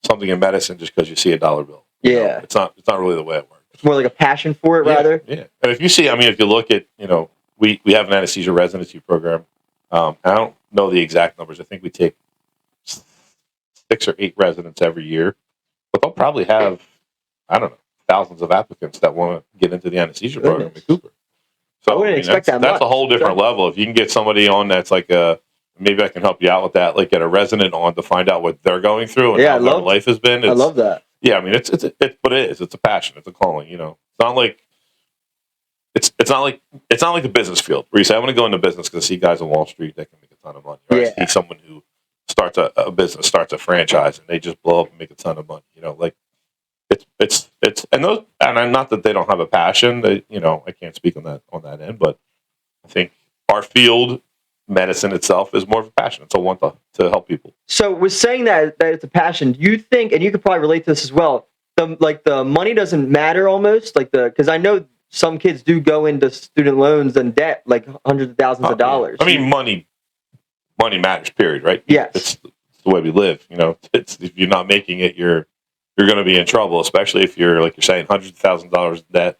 something in medicine just because you see a dollar bill. Yeah. It's not really the way it works. It's more like a passion for it, rather. Yeah. And if you look at, we have an anesthesia residency program. I don't know the exact numbers. I think we take 6 or 8 residents every year, but they'll probably have, I don't know, thousands of applicants that want to get into the anesthesia program at Cooper. So I wouldn't expect that much. That's a whole different level. If you can get somebody on that's maybe I can help you out with that, get a resident on to find out what they're going through and how their life has been. I love that. Yeah, I mean, it's but it is. It's a passion. It's a calling. It's not like it's not like the business field where you say I want to go into business because I see guys on Wall Street that can make a ton of money. Right? Yeah. I see someone who starts a business, starts a franchise, and they just blow up and make a ton of money. It's and those, and I'm not that they don't have a passion. I can't speak on that end, but I think our field, medicine itself, is more of a passion. It's a want to help people. So with saying that it's a passion, do you think, and you could probably relate to this as well, the money doesn't matter almost, because I know some kids do go into student loans and debt, hundreds of thousands of dollars. I mean, money matters, period, right? Yes. It's the way we live. It's if you're not making it, you're you're going to be in trouble, especially if you're, like you're saying, hundreds of thousands of dollars in debt.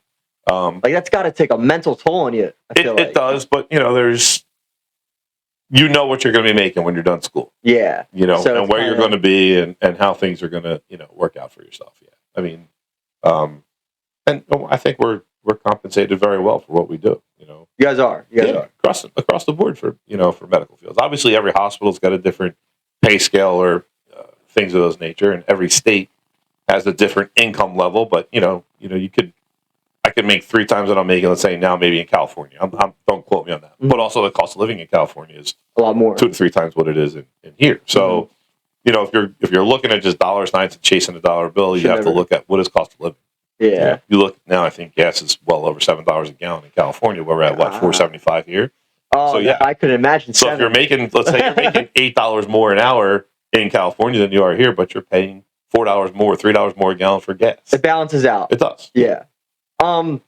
Like that's got to take a mental toll on you. It does, but there's what you're going to be making when you're done school. Yeah. So and where you're going to be and how things are going to work out for yourself. Yeah. I mean, and I think we're compensated very well for what we do. You guys are. You guys are across the board for for medical fields. Obviously, every hospital's got a different pay scale or things of those nature, and every state has a different income level. But I could make 3 times what I'm making, let's say now, maybe in California. Don't quote me on that. Mm-hmm. But also the cost of living in California is a lot more, 2 to 3 times what it is in here. So, if you're looking at just dollar signs and chasing a dollar bill, you have to look at what is cost of living. Yeah. You look now, I think gas is well over $7 a gallon in California, where we're at $4.75 here. Oh, so yeah, I could imagine. So if you're making, let's say you're making $8 more an hour in California than you are here, but you're paying $4 more, $3 more a gallon for gas. It balances out. It does. Yeah. Damn,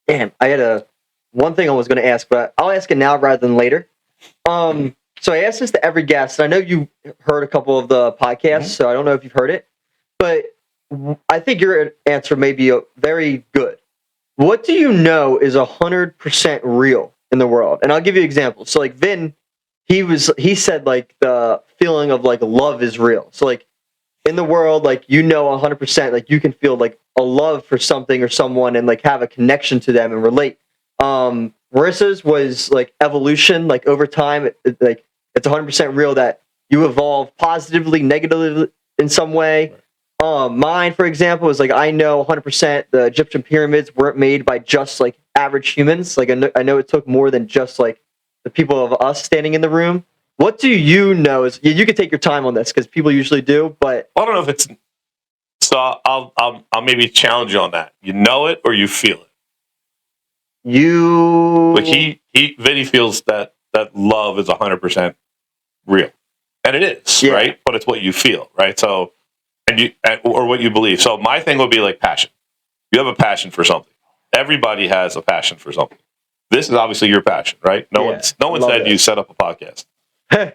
I had one thing I was going to ask, but I'll ask it now rather than later. So I asked this to every guest, and I know you heard a couple of the podcasts, so I don't know if you've heard it, but I think your answer may be very good. What do you know is 100% real in the world? And I'll give you examples. So like Vin, he said like the feeling of like love is real. So like in the world, like 100%, like you can feel like a love for something or someone and like have a connection to them and relate. Marissa's was like evolution, like over time, like it's 100% real that you evolve positively, negatively in some way. Mine, for example, is like I know 100% the Egyptian pyramids weren't made by just like average humans. Like I know it took more than just like the people of us standing in the room. What do you know? Is you can take your time on this because people usually do, but I don't know if it's. So I'll maybe challenge you on that. You know it or you feel it. Like Vinny feels that love is 100% real, and it is, right? But it's what you feel, right? So. Or what you believe. So my thing would be like passion. You have a passion for something. Everybody has a passion for something. This is obviously your passion, right? No one said you set up a podcast,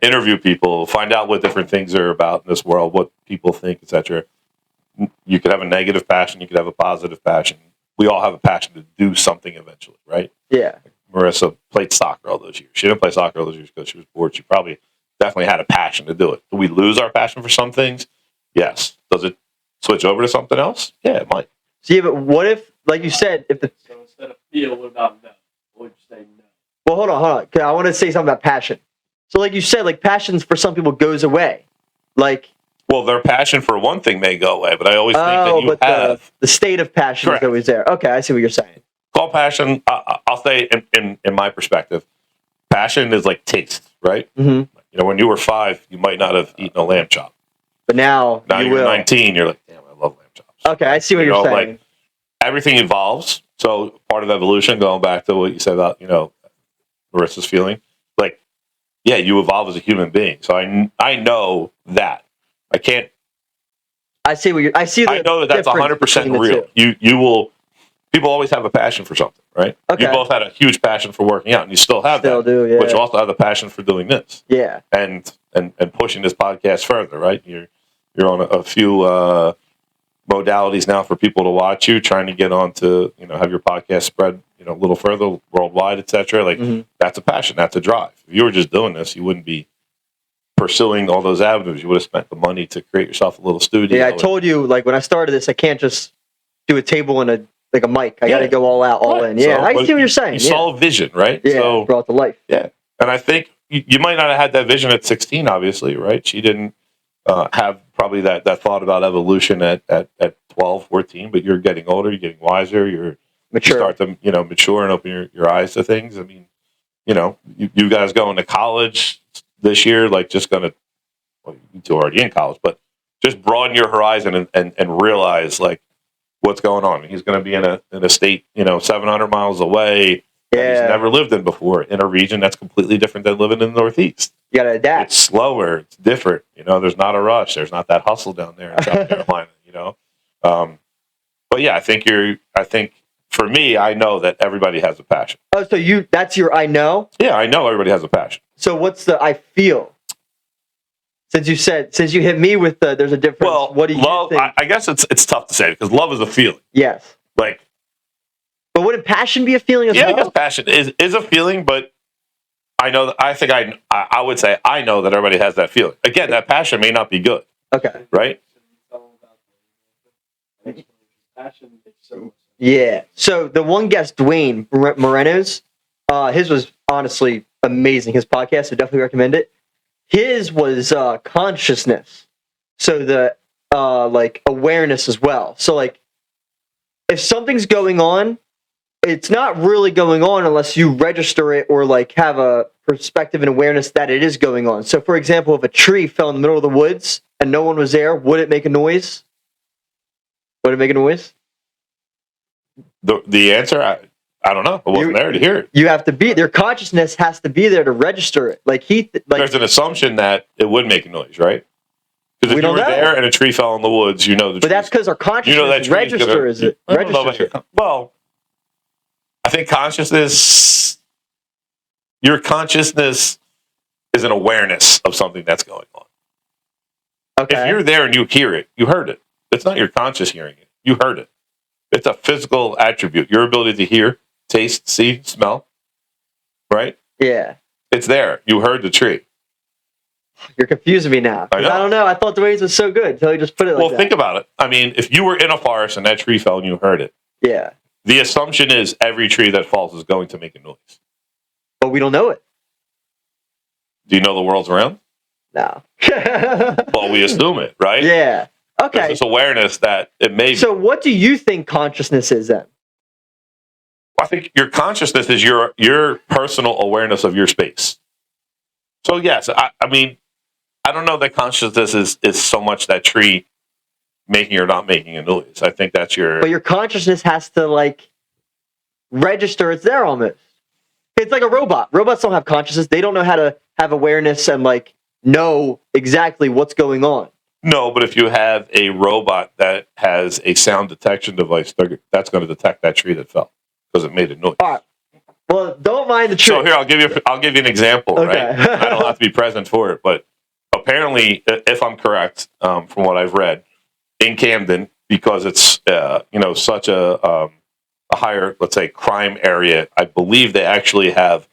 interview people, find out what different things are about in this world, what people think, etc. You could have a negative passion. You could have a positive passion. We all have a passion to do something eventually, right? Yeah. Marissa played soccer all those years. She didn't play soccer all those years because she was bored. She probably definitely had a passion to do it. Do we lose our passion for some things? Yes. Does it switch over to something else? Yeah, it might. See, but what if, like you said, so instead of feel, what about no? What would you say no? Well, hold on. 'Cause I want to say something about passion. So, like you said, like passions for some people goes away. Like, well, their passion for one thing may go away, but I always think that you have the state of passion is always there. Okay, I see what you're saying. Call passion. I'll say in my perspective, passion is like taste, right? Mm-hmm. When you were 5, you might not have eaten a lamb chop. But now you're 19, you're like, damn, I love lamb chops. Okay, I see what you're saying. Like, everything evolves. So part of evolution, going back to what you said about, Marissa's feeling, like, yeah, you evolve as a human being. So I know that. I can't. I see what you're. I know that's 100% real. You will. People always have a passion for something, right? Okay. You both had a huge passion for working out, and you still have that. Do, yeah. But you also have the passion for doing this. Yeah. And pushing this podcast further, right? You're on a few modalities now for people to watch you, trying to get on to have your podcast spread a little further worldwide, etc. Like that's a passion, that's a drive. If you were just doing this, you wouldn't be pursuing all those avenues. You would have spent the money to create yourself a little studio. Yeah, I told you, like when I started this, I can't just do a table and a mic. I got to go all out, all in. Yeah, so, I see what you're saying. You saw a vision, right? Yeah, so, brought to life. Yeah, and I think you might not have had that vision at 16, obviously, right? She didn't have probably that thought about evolution at 12, 14, but you're getting older, you're getting wiser, you start to mature and open your eyes to things. I mean, you guys going to college this year, like just going to, well, you two are already in college, but just broaden your horizon and realize like what's going on. He's going to be in a state 700 miles away. Yeah. He's never lived in before, in a region that's completely different than living in the Northeast. You got to adapt. It's slower. It's different. There's not a rush. There's not that hustle down there in South Carolina. But yeah, I think for me, I know that everybody has a passion. Oh, so that's your I know? Yeah, I know everybody has a passion. So what's the I feel? Since you hit me with there's a difference. Well, what do you love, think? I guess it's tough to say because love is a feeling. Yes. Like, But wouldn't passion be a feeling as yeah, well? I guess passion is a feeling, but I know that I would say I know that everybody has that feeling. Again, that passion may not be good, Okay. right? Yeah. So the one guest, Dwayne Moreno's, his was honestly amazing. His podcast, I definitely recommend it. His was consciousness. So the like awareness as well. So like if something's going on, it's not really going on unless you register it or like have a perspective and awareness that it is going on. So for example, if a tree fell in the middle of the woods and no one was there, would it make a noise? Would it make a noise? The answer, I don't know. I wasn't there to hear it. You have to be their consciousness has to be there to register it. Like There's an assumption that it would make a noise, right? Because if you were there and a tree fell in the woods, you know the. But that's because our consciousness registers it. Well, I think consciousness. Your consciousness is an awareness of something that's going on. Okay. If you're there and you hear it, you heard it. It's not your conscious hearing it. You heard it. It's a physical attribute. Your ability to hear, taste, see, smell. Right? Yeah. It's there. You heard the tree. You're confusing me now. I don't know. I thought Dwayne's was so good until you just put it like that. Well, think about it. I mean, if you were in a forest and that tree fell and you heard it. Yeah. The assumption is every tree that falls is going to make a noise. But we don't know it. Do you know the world's around? No. Well, we assume it, right? Yeah. Okay. There's this awareness that it may be. So what do you think consciousness is then? I think your consciousness is your personal awareness of your space. So yes, I mean, I don't know that consciousness is so much that tree making or not making a noise. I think that's your... But your consciousness has to like register it's there almost. It's like a robot. Robots don't have consciousness. They don't know how to have awareness and like know exactly what's going on. No, but if you have a robot that has a sound detection device, that's going to detect that tree that fell because it made a noise. All right. Well, don't mind the tree. So here, I'll give you an example. Okay. Right? I don't have to be present for it, but apparently, if I'm correct, from what I've read, in Camden, because it's such a higher, let's say, crime area, I believe they actually have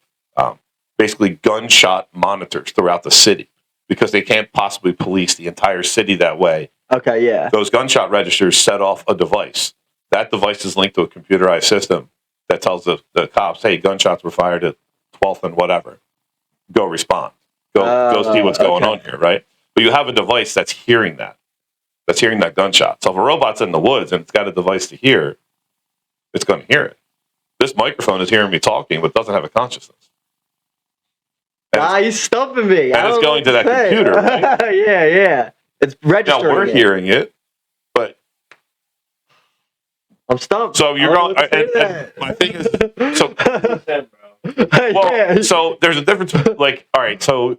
basically gunshot monitors throughout the city because they can't possibly police the entire city that way. Okay, yeah. Those gunshot registers set off a device. That device is linked to a computerized system that tells the cops, hey, gunshots were fired at 12th and whatever. Go respond. Go see what's going on here, right? But you have a device that's hearing that. That's hearing that gunshot. So if a robot's in the woods and it's got a device to hear, it's going to hear it. This microphone is hearing me talking, but doesn't have a consciousness. He's stumping me. And it's going to that computer, right? Yeah. It's registering. Now, we're hearing it, but... I'm stumped. So you're going... And my thing is... So there's a difference. Like, all right, so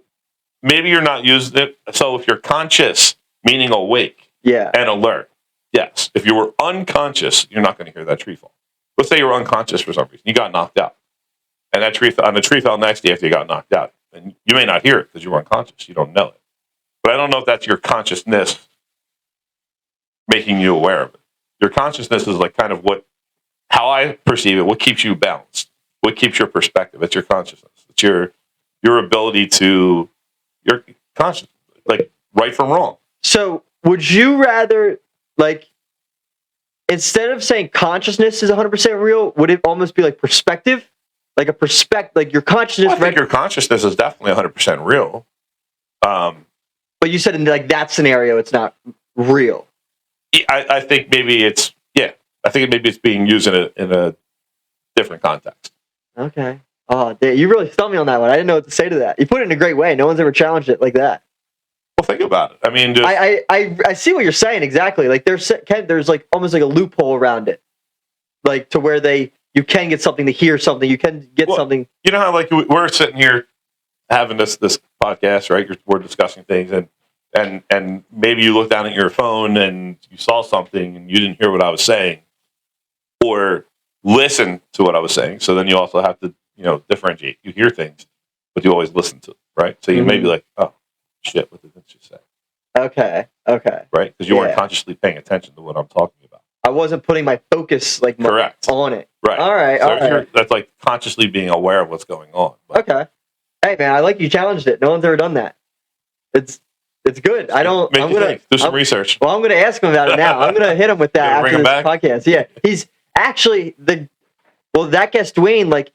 maybe you're not using it. So if you're conscious, meaning awake and alert, yes. If you were unconscious, you're not going to hear that tree fall. Let's say you were unconscious for some reason. You got knocked out. And that tree fell next to you after you got knocked out. And you may not hear it because you were unconscious. You don't know it. But I don't know if that's your consciousness making you aware of it. Your consciousness is like kind of how I perceive it, what keeps you balanced. What keeps your perspective? It's your consciousness. It's your ability to your conscious, like right from wrong. So would you rather, like, instead of saying consciousness is 100% real, would it almost be like perspective? Like a perspective, like your consciousness. Well, I think your consciousness is definitely 100% real. But you said in like that scenario, it's not real. I think maybe it's I think maybe it's being used in a different context. Okay. Oh, you really stumped me on that one. I didn't know what to say to that. You put it in a great way. No one's ever challenged it like that. Well, think about it. I mean, I see what you're saying exactly. Like there's like almost like a loophole around it, like to where you can get something to hear something. You can get something. You know how like we're sitting here having this podcast, right? We're discussing things, and maybe you look down at your phone and you saw something and you didn't hear what I was saying, or listen to what I was saying. So then you also have to differentiate. You hear things, but you always listen to it, right? So you may be like, oh, shit. What did Vince just say? Okay. Right? Because you weren't Yeah. consciously paying attention to what I'm talking about. I wasn't putting my focus Correct. on it. Right. All right. So that's like consciously being aware of what's going on. But Okay. Hey man, I like you challenged it. No one's ever done that. It's good. I don't. Make you think. Do some research. Well, I'm going to ask him about it now. I'm going to hit him with that Bring after him this back? podcast. Yeah, he's actually that guest Dwayne. Like,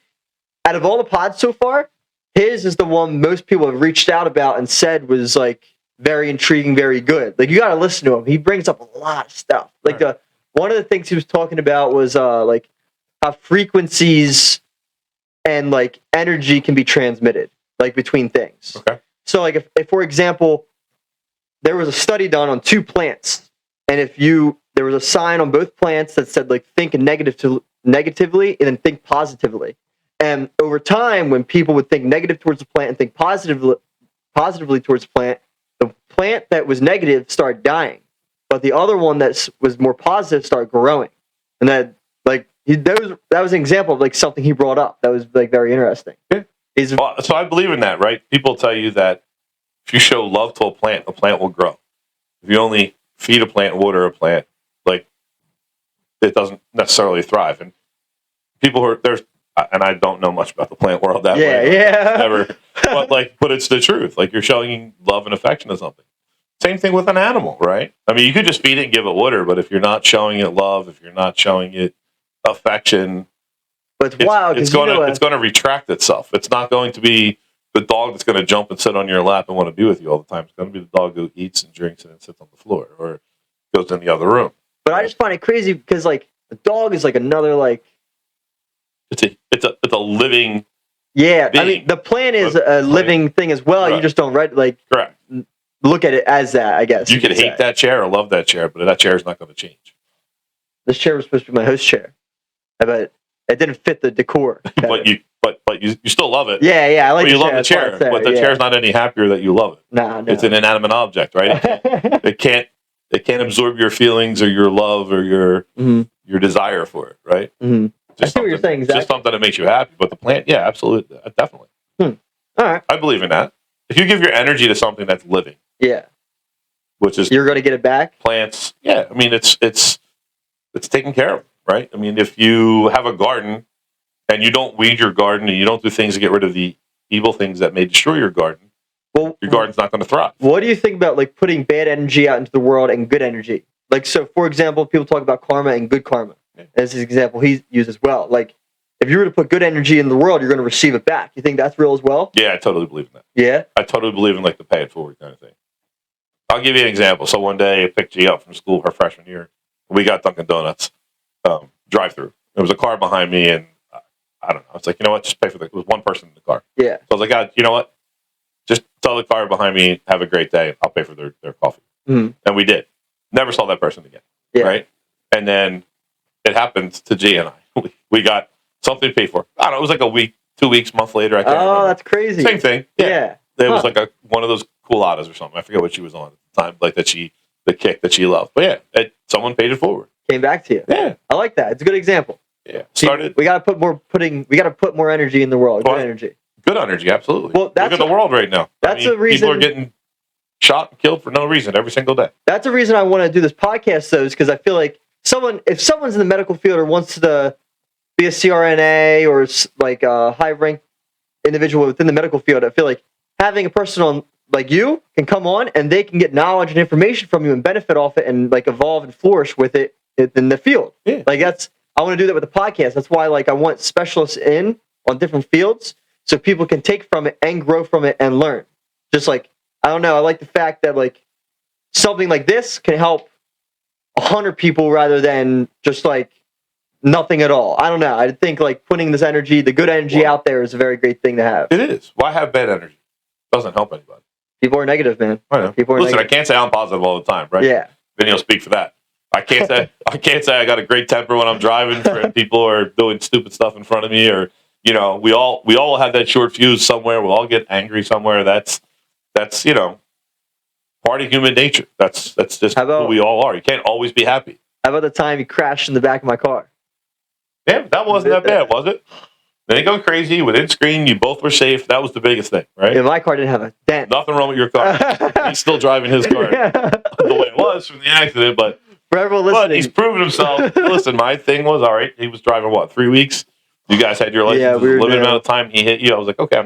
out of all the pods so far, his is the one most people have reached out about and said was like very intriguing, very good. Like, you got to listen to him. He brings up a lot of stuff. Like one of the things he was talking about was like how frequencies and like energy can be transmitted like between things. Okay. So like if for example, there was a study done on 2 plants, and there was a sign on both plants that said like think negatively and then think positively. And over time, when people would think negative towards the plant and think positively towards the plant that was negative started dying, but the other one that was more positive started growing. And that was an example of like something he brought up that was like very interesting. Yeah. So I believe in that, right? People tell you that if you show love to a plant will grow. If you only feed a plant, water a plant, like it doesn't necessarily thrive. And people and I don't know much about the plant world that way. Yeah. Never. But it's the truth. Like, you're showing love and affection to something. Same thing with an animal, right? I mean, you could just feed it and give it water, but if you're not showing it love, if you're not showing it affection, but it's wild. It's going to retract itself. It's not going to be the dog that's going to jump and sit on your lap and want to be with you all the time. It's going to be the dog who eats and drinks and sits on the floor or goes in the other room. But I just find it crazy because like the dog is like another like it's a living being. I mean, being. the plant is a living thing as well. Right. You just don't correct. Look at it as that, I guess. You could hate that chair or love that chair, but that chair is not going to change. This chair was supposed to be my host chair, but it didn't fit the decor. but you still love it. Yeah, I like. You love the chair, but the chair's not any happier that you love it. No. It's an inanimate object, right? It can't absorb your feelings or your love or your desire for it, right? Mm-hmm. I see what you're saying. Exactly. Just something that makes you happy. But the plant, yeah, absolutely, definitely. All right, I believe in that. If you give your energy to something that's living, which is you're going to get it back. Plants, yeah. I mean, it's taken care of, right? I mean, if you have a garden and you don't weed your garden and you don't do things to get rid of the evil things that may destroy your garden, your garden's not going to thrive. What do you think about like putting bad energy out into the world and good energy? Like, so for example, people talk about karma and good karma. As an example he used as well. Like, if you were to put good energy in the world, you're going to receive it back. You think that's real as well? Yeah, I totally believe in that. Yeah? I totally believe in like the pay it forward kind of thing. I'll give you an example. So one day I picked G up from school her freshman year. We got Dunkin' Donuts drive through. There was a car behind me, and I don't know. I was like, you know what? Just pay for it was one person in the car. Yeah. So I was like, God, you know what? Just tell the car behind me, have a great day. I'll pay for their coffee. Mm-hmm. And we did. Never saw that person again. Yeah. Right? And then it happened to G and I. We got something paid for. I don't know. It was like a week, 2 weeks, month later. I can't remember. That's crazy. Same thing. Yeah. It was like one of those culottes or something. I forget what she was on at the time. Like the kick that she loved. But yeah, someone paid it forward. Came back to you. Yeah. I like that. It's a good example. Yeah. We got to put more energy in the world. Good energy. Good energy, absolutely. Well, look at the world right now. That's the reason people are getting shot and killed for no reason every single day. That's the reason I want to do this podcast, though, is because I feel like if someone's in the medical field or wants to be a CRNA or like a high-ranked individual within the medical field, I feel like having a person on like you can come on and they can get knowledge and information from you and benefit off it and like evolve and flourish with it in the field. Yeah. Like I want to do that with the podcast. That's why like I want specialists on different fields so people can take from it and grow from it and learn. Just like, I don't know, I like the fact that like something like this can help 100 people rather than just like nothing at all. I don't know. I think like putting this energy, the good energy out there is a very great thing to have. It is. Why have bad energy? It doesn't help anybody. People are negative, man. I know. People are Listen, negative. I can't say I'm positive all the time, right? Yeah. Vinny will speak for that. I can't say I got a great temper when I'm driving and people are doing stupid stuff in front of me, or we all have that short fuse somewhere. We'll all get angry somewhere. That's part of human nature. That's just who we all are. You can't always be happy. How about the time you crashed in the back of my car? Yeah, that wasn't that bad, was it? They didn't go crazy. Within screen, you both were safe. That was the biggest thing, right? Yeah, my car didn't have a dent. Nothing wrong with your car. He's still driving his car the way it was from the accident, but For everyone listening, he's proven himself. Listen, my thing was, all right, he was driving, 3 weeks? You guys had your license. Yeah, It was a limited amount of time. He hit you. I was like, okay,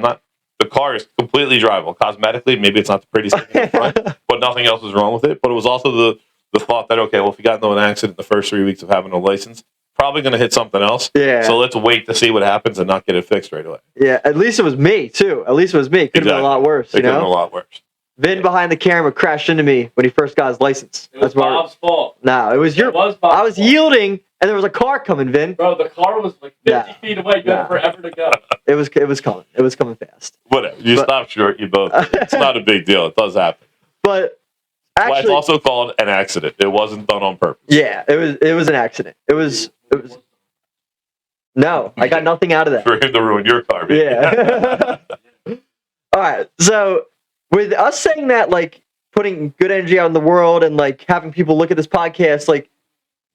the car is completely drivable. Cosmetically, maybe it's not the prettiest thing in the front, but nothing else is wrong with it. But it was also the thought that, okay, well, if you got into an accident the first 3 weeks of having a license, probably going to hit something else. Yeah. So let's wait to see what happens and not get it fixed right away. Yeah, at least it was me, too. At least it was me. It could have been a lot worse, It could have been a lot worse. Vin behind the camera crashed into me when he first got his license. It was Bob's fault. No, it was your. It was Bob's I was fault. yielding, and there was a car coming, Vin. Bro, the car was like 50 feet away. You had forever to go. It was coming. It was coming fast. Whatever. You stopped short. You both. It's not a big deal. It does happen. But actually, it's also called an accident. It wasn't done on purpose. Yeah, it was an accident. It was. No, I got nothing out of that. For him to ruin your car. Maybe. Yeah. All right. So with us saying that, like, putting good energy out in the world and like having people look at this podcast, like,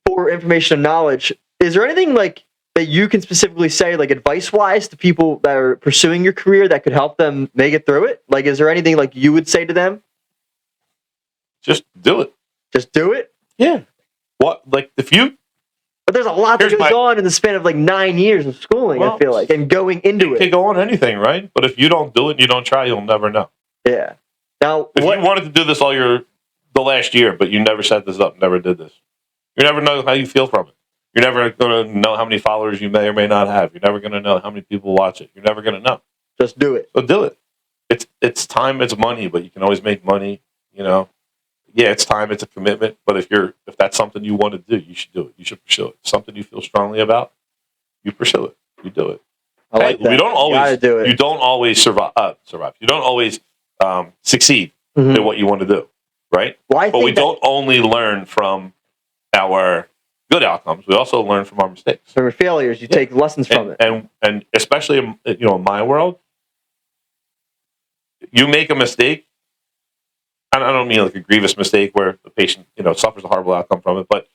for information and knowledge, is there anything like that you can specifically say, like, advice wise to people that are pursuing your career that could help them make it through it? Like, is there anything like you would say to them? Just do it. Just do it. Yeah. What? Like, if you. But there's a lot that goes on in the span of like 9 years of schooling, I feel like, and going into it. It can go on anything, right? But if you don't do it and you don't try, you'll never know. Yeah. Now, if you wanted to do this the last year, but you never set this up, never did this, you never know how you feel from it. You're never going to know how many followers you may or may not have. You're never going to know how many people watch it. You're never going to know. Just do it. So do it. It's time, it's money, but you can always make money, you know. Yeah, it's time, it's a commitment, but if that's something you want to do, you should do it. You should pursue it. Something you feel strongly about, you pursue it. You do it. I like that. We don't always do it. You don't always survive. You don't always succeed in what you want to do, right? Well, but we don't only learn from our good outcomes. We also learn from our mistakes. From your failures, you take lessons from it. And especially in my world, you make a mistake. I don't mean like a grievous mistake where the patient, suffers a horrible outcome from it. But,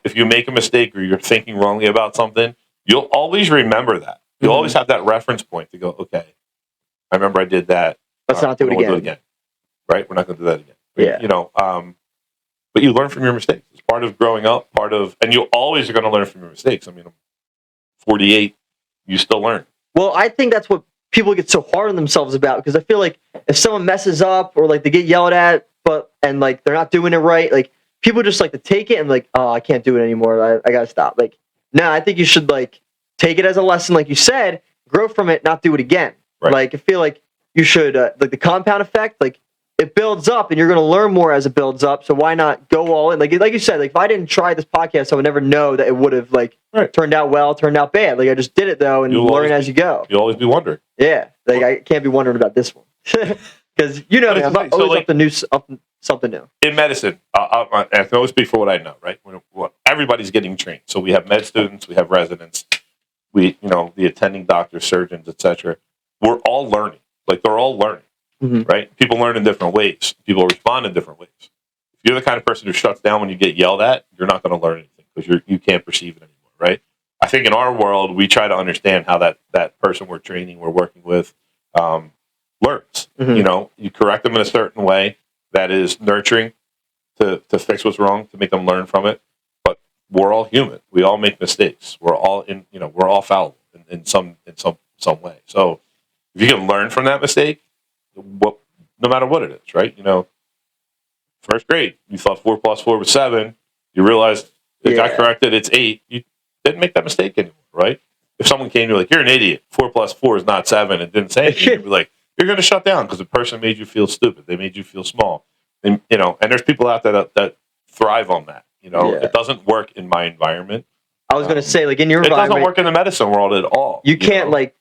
if you make a mistake or you're thinking wrongly about something, you'll always remember that. You'll always have that reference point to go, okay, I remember I did that. Let's not do it again. Right? We're not going to do that again. Yeah. But you learn from your mistakes. It's part of growing up, and you always are going to learn from your mistakes. I mean, I'm 48, you still learn. Well, I think that's what people get so hard on themselves about, because I feel like if someone messes up or like they get yelled at, and like they're not doing it right, like people just like to take it and like, oh, I can't do it anymore. I gotta stop. Like, no, I think you should like take it as a lesson, like you said, grow from it, not do it again. Right. Like, I feel like you should like the compound effect, like it builds up and you're gonna learn more as it builds up. So why not go all in? Like you said, like if I didn't try this podcast, I would never know that it would have like turned out well, turned out bad. Like I just did it though, and learn as you go. You'll always be wondering. Yeah, like I can't be wondering about this one because I'm always up to something new. In medicine, I can always speak for what I know. Right, everybody's getting trained. So we have med students, we have residents, the attending doctors, surgeons, etc. We're all learning. Like they're all learning. Mm-hmm. Right? People learn in different ways. People respond in different ways. If you're the kind of person who shuts down when you get yelled at, you're not going to learn anything because you can't perceive it anymore, right? I think in our world, we try to understand how that person we're training, we're working with, learns. Mm-hmm. You correct them in a certain way that is nurturing to fix what's wrong, to make them learn from it. But we're all human. We all make mistakes. We're all we're all fallible in some way. So if you can learn from that mistake, no matter what it is, right? First grade, you thought 4 + 4 was 7. You realized it got corrected, it's 8. You didn't make that mistake anymore, right? If someone came to you like, you're an idiot, 4 + 4 is not 7, and didn't say anything, you'd be like, you're going to shut down because the person made you feel stupid. They made you feel small. And, and there's people out there that thrive on that. It doesn't work in my environment. I was going to say, like in your environment, it doesn't work in the medicine world at all. You can't like,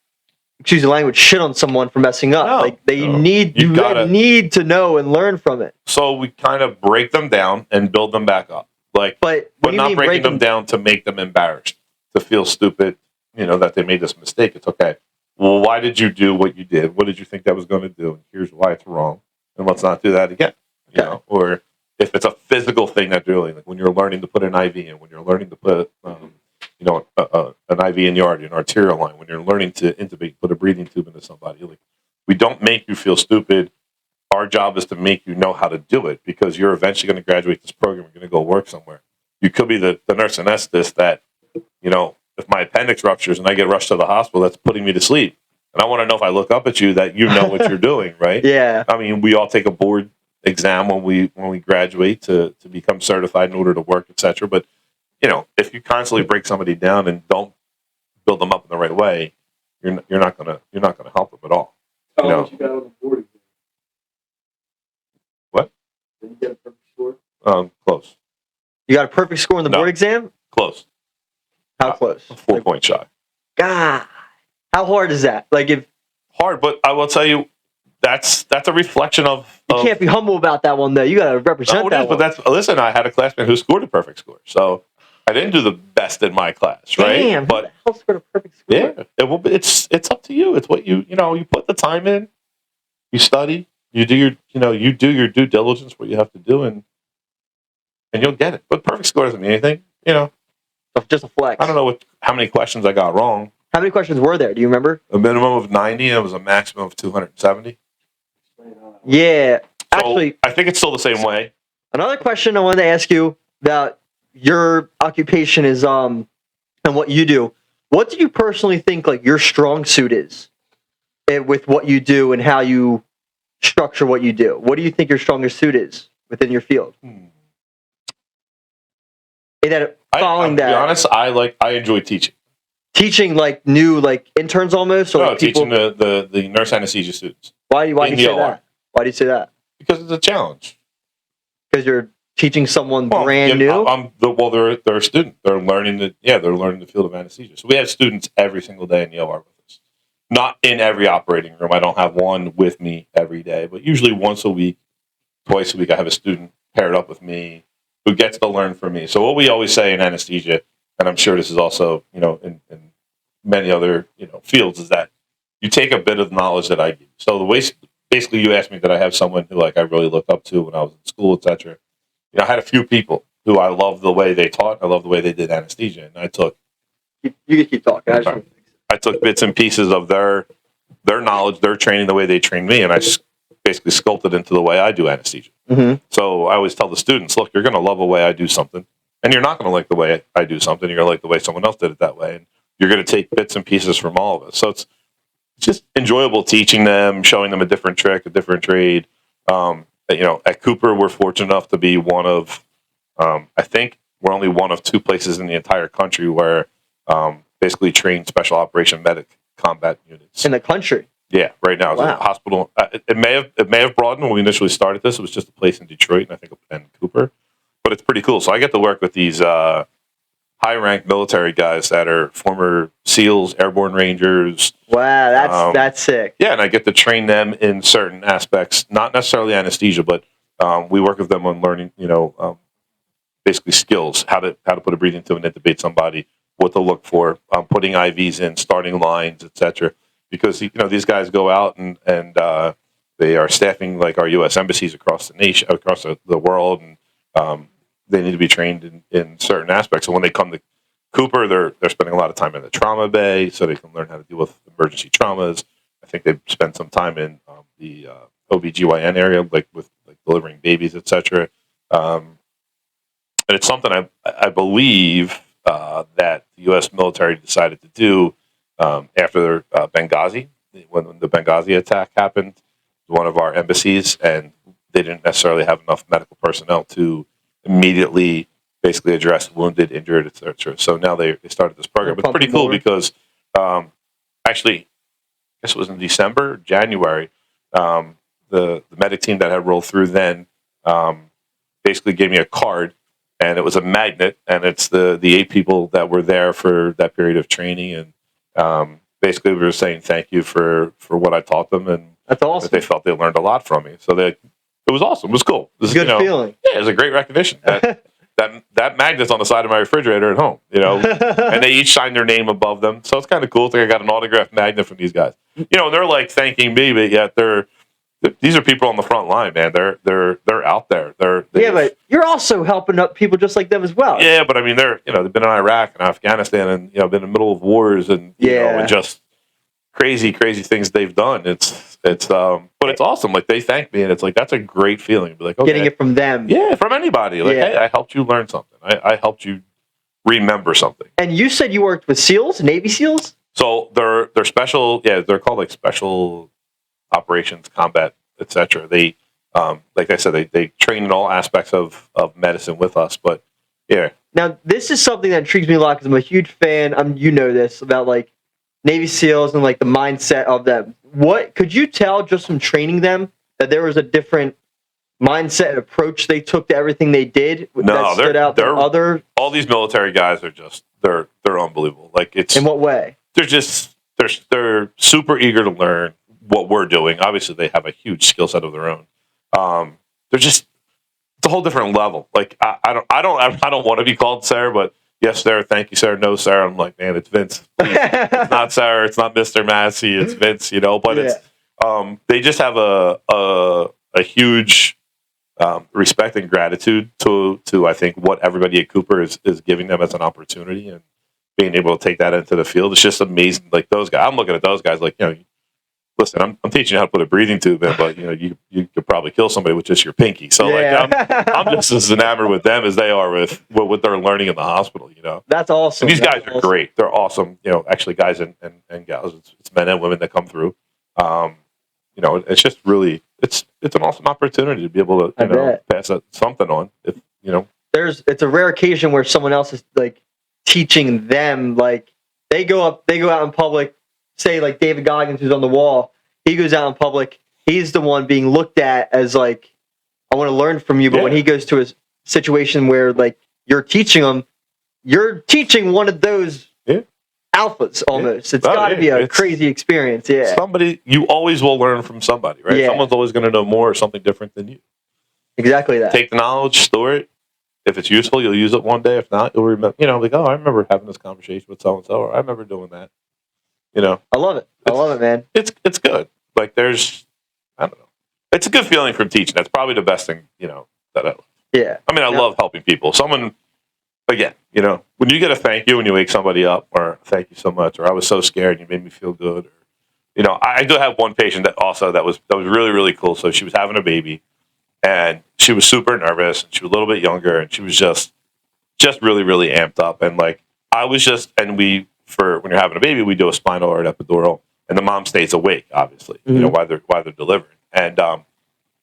excuse the language, shit on someone for messing up. You need to know and learn from it. So we kind of break them down and build them back up. But not breaking them down to make them embarrassed, to feel stupid, that they made this mistake. It's okay. Well, why did you do what you did? What did you think that was going to do? And here's why it's wrong. And let's not do that again. Or if it's a physical thing that you're doing, like when you're learning to put an IV in, when you're learning to put an IV in the artery, an arterial line, when you're learning to intubate, put a breathing tube into somebody. Like, we don't make you feel stupid. Our job is to make you know how to do it, because you're eventually going to graduate this program. You're going to go work somewhere. You could be the nurse anesthetist that, if my appendix ruptures and I get rushed to the hospital, that's putting me to sleep. And I want to know, if I look up at you, that you know what you're doing, right? Yeah. I mean, we all take a board exam when we graduate to become certified in order to work, etc. But if you constantly break somebody down and don't build them up in the right way, you're not gonna help them at all. How much you got on the board exam? What? Did you get a perfect score? Close. You got a perfect score on the board exam? Close. How close? 4 point shy. God, how hard is that? Hard, but I will tell you, that's a reflection of. You can't be humble about that one, though. You got to represent that one. But listen, I had a classmate who scored a perfect score, so I didn't do the best in my class, right? Damn, but who the hell scored a perfect score? Yeah, it's up to you. It's what you put the time in, you study, you do your due diligence, what you have to do, and you'll get it. But perfect score doesn't mean anything, Just a flex. I don't know how many questions I got wrong. How many questions were there? Do you remember? A minimum of 90, and it was a maximum of 270. Yeah. So Actually, I think it's still the same way. another question I wanted to ask you about your occupation is and what you do. What do you personally think your strong suit is with what you do and how you structure what you do? What do you think your strongest suit is within your field? To be honest, I enjoy teaching. Teaching new interns almost, or people? Teaching the nurse anesthesia students. Why do you say OR. that? Why do you say that? Because it's a challenge. Because you're teaching someone brand new. They're a student. They're learning the field of anesthesia. So we have students every single day in the OR with us. Not in every operating room. I don't have one with me every day, but usually once a week, twice a week, I have a student paired up with me who gets to learn from me. So what we always say in anesthesia, and I'm sure this is also in many other fields, is that you take a bit of knowledge that I give. So the way, basically, you asked me that I have someone who I really looked up to when I was in school, etc. I had a few people who I loved the way they taught. I loved the way they did anesthesia, and I took. You can keep talking. I took bits and pieces of their knowledge, their training, the way they trained me, and I basically sculpted into the way I do anesthesia. Mm-hmm. So I always tell the students, look, you're going to love the way I do something, and you're not going to like the way I do something. You're going to like the way someone else did it that way, and you're going to take bits and pieces from all of us. So it's just enjoyable teaching them, showing them a different trick, a different trade. At Cooper, we're fortunate enough to be one of, I think we're only one of 2 places in the entire country where basically train special operation medic combat units. In the country? Yeah, right now. It's a hospital. It may have broadened when we initially started this. It was just a place in Detroit, and I think in Cooper. But it's pretty cool. So I get to work with these high-ranked military guys that are former SEALs, airborne rangers. Wow, that's sick. Yeah, and I get to train them in certain aspects, not necessarily anesthesia, but we work with them on learning, basically skills, how to put a breathing tube and intubate somebody, what to look for, putting IVs in, starting lines, etc. Because these guys go out and they are staffing our U.S. embassies across the nation, across the world, and they need to be trained in certain aspects. So when they come to Cooper, they're spending a lot of time in the trauma bay, so they can learn how to deal with emergency traumas. I think they spend some time in the OBGYN area, with delivering babies, etc. And it's something I believe that the U.S. military decided to do after Benghazi, when the Benghazi attack happened, one of our embassies, and they didn't necessarily have enough medical personnel to immediately basically address wounded, injured, etc. So now they started this program. It's pretty cool because actually, I guess it was in December, January, the medic team that had rolled through then basically gave me a card, and it was a magnet, and it's the 8 people that were there for that period of training, and basically we were saying thank you for what I taught them, and that's awesome. That they felt they learned a lot from me. So it was awesome. It was cool. It was good feeling. Yeah, it was a great recognition. That magnet's on the side of my refrigerator at home, and they each signed their name above them. So it's kind of cool. I got an autographed magnet from these guys. They're thanking me, but yet they're these are people on the front line, man. They're out there. But you're also helping up people just like them as well. Yeah, but I mean, they've been in Iraq and Afghanistan, and been in the middle of wars, and and just crazy things they've done. But it's awesome. Like, they thank me, and it's like, that's a great feeling. Be like, okay, getting it from them. Yeah, from anybody. Like, hey, I helped you learn something. I helped you remember something. And you said you worked with SEALs, Navy SEALs. So they're special. Yeah, they're called like special operations, combat, etc. They, like I said, they train in all aspects of medicine with us. But yeah. Now, this is something that intrigues me a lot because I'm a huge fan. You know this about like Navy SEALs and like the mindset of them. What could you tell just from training them that there was a different mindset and approach they took to everything they did that stood out than other? All these military guys are just they're unbelievable. Like, it's in what way? They're super eager to learn what we're doing. Obviously, they have a huge skill set of their own. It's a whole different level. Like, I don't want to be called Sarah, but yes, Sarah. Thank you, Sarah. No, Sarah. I'm like, man, it's Vince. It's not Sarah. It's not Mr. Masci. It's Vince. But it's they just have a huge respect and gratitude to I think what everybody at Cooper is giving them as an opportunity, and being able to take that into the field. It's just amazing. Like, those guys, I'm looking at those guys like, listen, I'm teaching you how to put a breathing tube in, but you could probably kill somebody with just your pinky. So I'm just as enamored with them as they are with what they're learning in the hospital. That's awesome. And these guys are great. They're awesome. Actually, guys and gals. It's men and women that come through. It's just really it's an awesome opportunity to be able to pass something on. It's a rare occasion where someone else is like teaching them. Like, they go out in public. Say like David Goggins, who's on the wall, he goes out in public. He's the one being looked at as like, I want to learn from you. But when he goes to a situation where like you're teaching him, you're teaching one of those alphas almost. It's got to be a crazy experience. Yeah. Somebody, you always will learn from somebody, right? Someone's always going to know more or something different than you. Exactly that. Take the knowledge, store it. If it's useful, you'll use it one day. If not, you'll remember. Like, oh, I remember having this conversation with so and so, or I remember doing that. I love it. I love it, man. It's good. Like, I don't know. It's a good feeling from teaching. That's probably the best thing, that I love. Yeah. I mean, I love helping people. Someone, again, when you get a thank you when you wake somebody up, or thank you so much, or I was so scared and you made me feel good, or, I do have one patient that was really, really cool. So she was having a baby, and she was super nervous, and she was a little bit younger, and she was just really, really amped up. And like, for when you're having a baby, we do a spinal or an epidural, and the mom stays awake, obviously, while they're delivering. And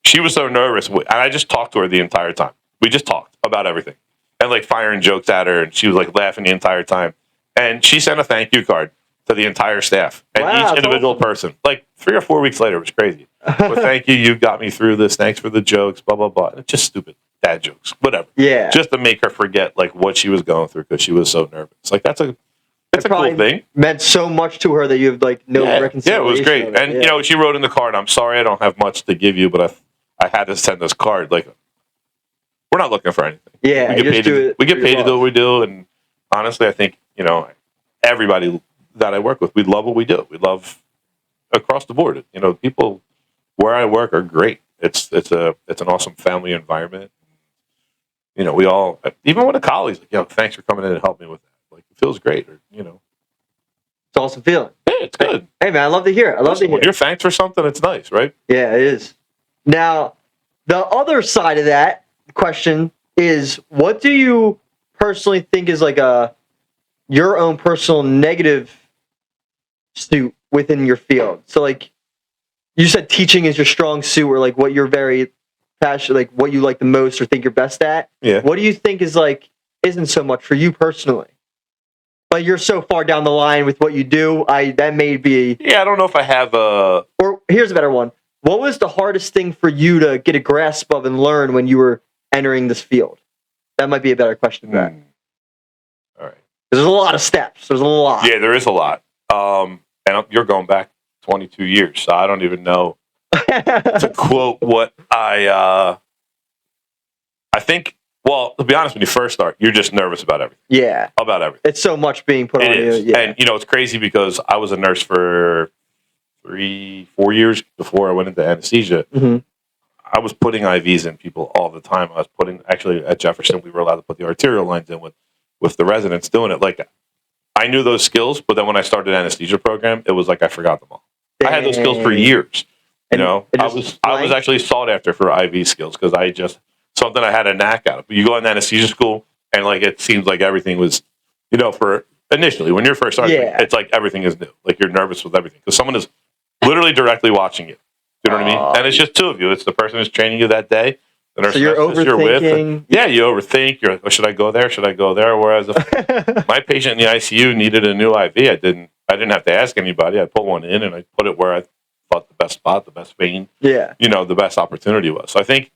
she was so nervous, and I just talked to her the entire time. We just talked about everything, and like firing jokes at her, and she was like laughing the entire time. And she sent a thank you card to the entire staff and each individual person. Like 3 or 4 weeks later, it was crazy. But thank you, you got me through this. Thanks for the jokes, blah blah blah. It's just stupid dad jokes, whatever. Yeah, just to make her forget like what she was going through because she was so nervous. Like, it's a cool thing. Meant so much to her that you have like no reconciliation. Yeah, it was great. And she wrote in the card, "I'm sorry I don't have much to give you, but I had to send this card." Like, we're not looking for anything. Yeah, we get paid to do what we do. And honestly, I think everybody that I work with, we love what we do. We love across the board. People where I work are great. It's an awesome family environment. We all, even with the colleagues, like, thanks for coming in and helping me with that. Like, it feels great. It's an awesome feeling. Yeah, it's good. Hey man, I love to hear it. When you're thanked for something, it's nice, right? Yeah, it is. Now, the other side of that question is, what do you personally think is like your own personal negative suit within your field? So like, you said teaching is your strong suit, or like what you're very passionate, like what you like the most or think you're best at. Yeah. What do you think is like isn't so much for you personally? But you're so far down the line with what you do. That may be. Yeah, I don't know if I have a. Or here's a better one. What was the hardest thing for you to get a grasp of and learn when you were entering this field? That might be a better question for that. All right. There's a lot of steps. There's a lot. Yeah, there is a lot. And you're going back 22 years, so I don't even know to quote what I think. Well, to be honest, when you first start, you're just nervous about everything. Yeah. About everything. It's so much being put on you. Yeah. And, it's crazy because I was a nurse for 3-4 years before I went into anesthesia, I was putting IVs in people all the time. I was putting, actually at Jefferson, we were allowed to put the arterial lines in with the residents doing it. Like, I knew those skills, but then when I started anesthesia program, it was like I forgot them all. I had those skills for years. You know, I was actually sought after for IV skills because I just, something I had a knack out of. You go into anesthesia school and like it seems like everything was, you know, for initially when you're first starting, it's like everything is new. Like you're nervous with everything because someone is literally directly watching you. You know what I mean? And it's just two of you. It's the person who's training you that day. The nurse you're overthinking. You're with. And, yeah, you overthink. You're like, oh, should I go there? Should I go there? Whereas if my patient in the ICU needed a new IV, I didn't have to ask anybody. I put one in and I put it where I thought the best spot, the best vein. Yeah. You know, the best opportunity was. So I think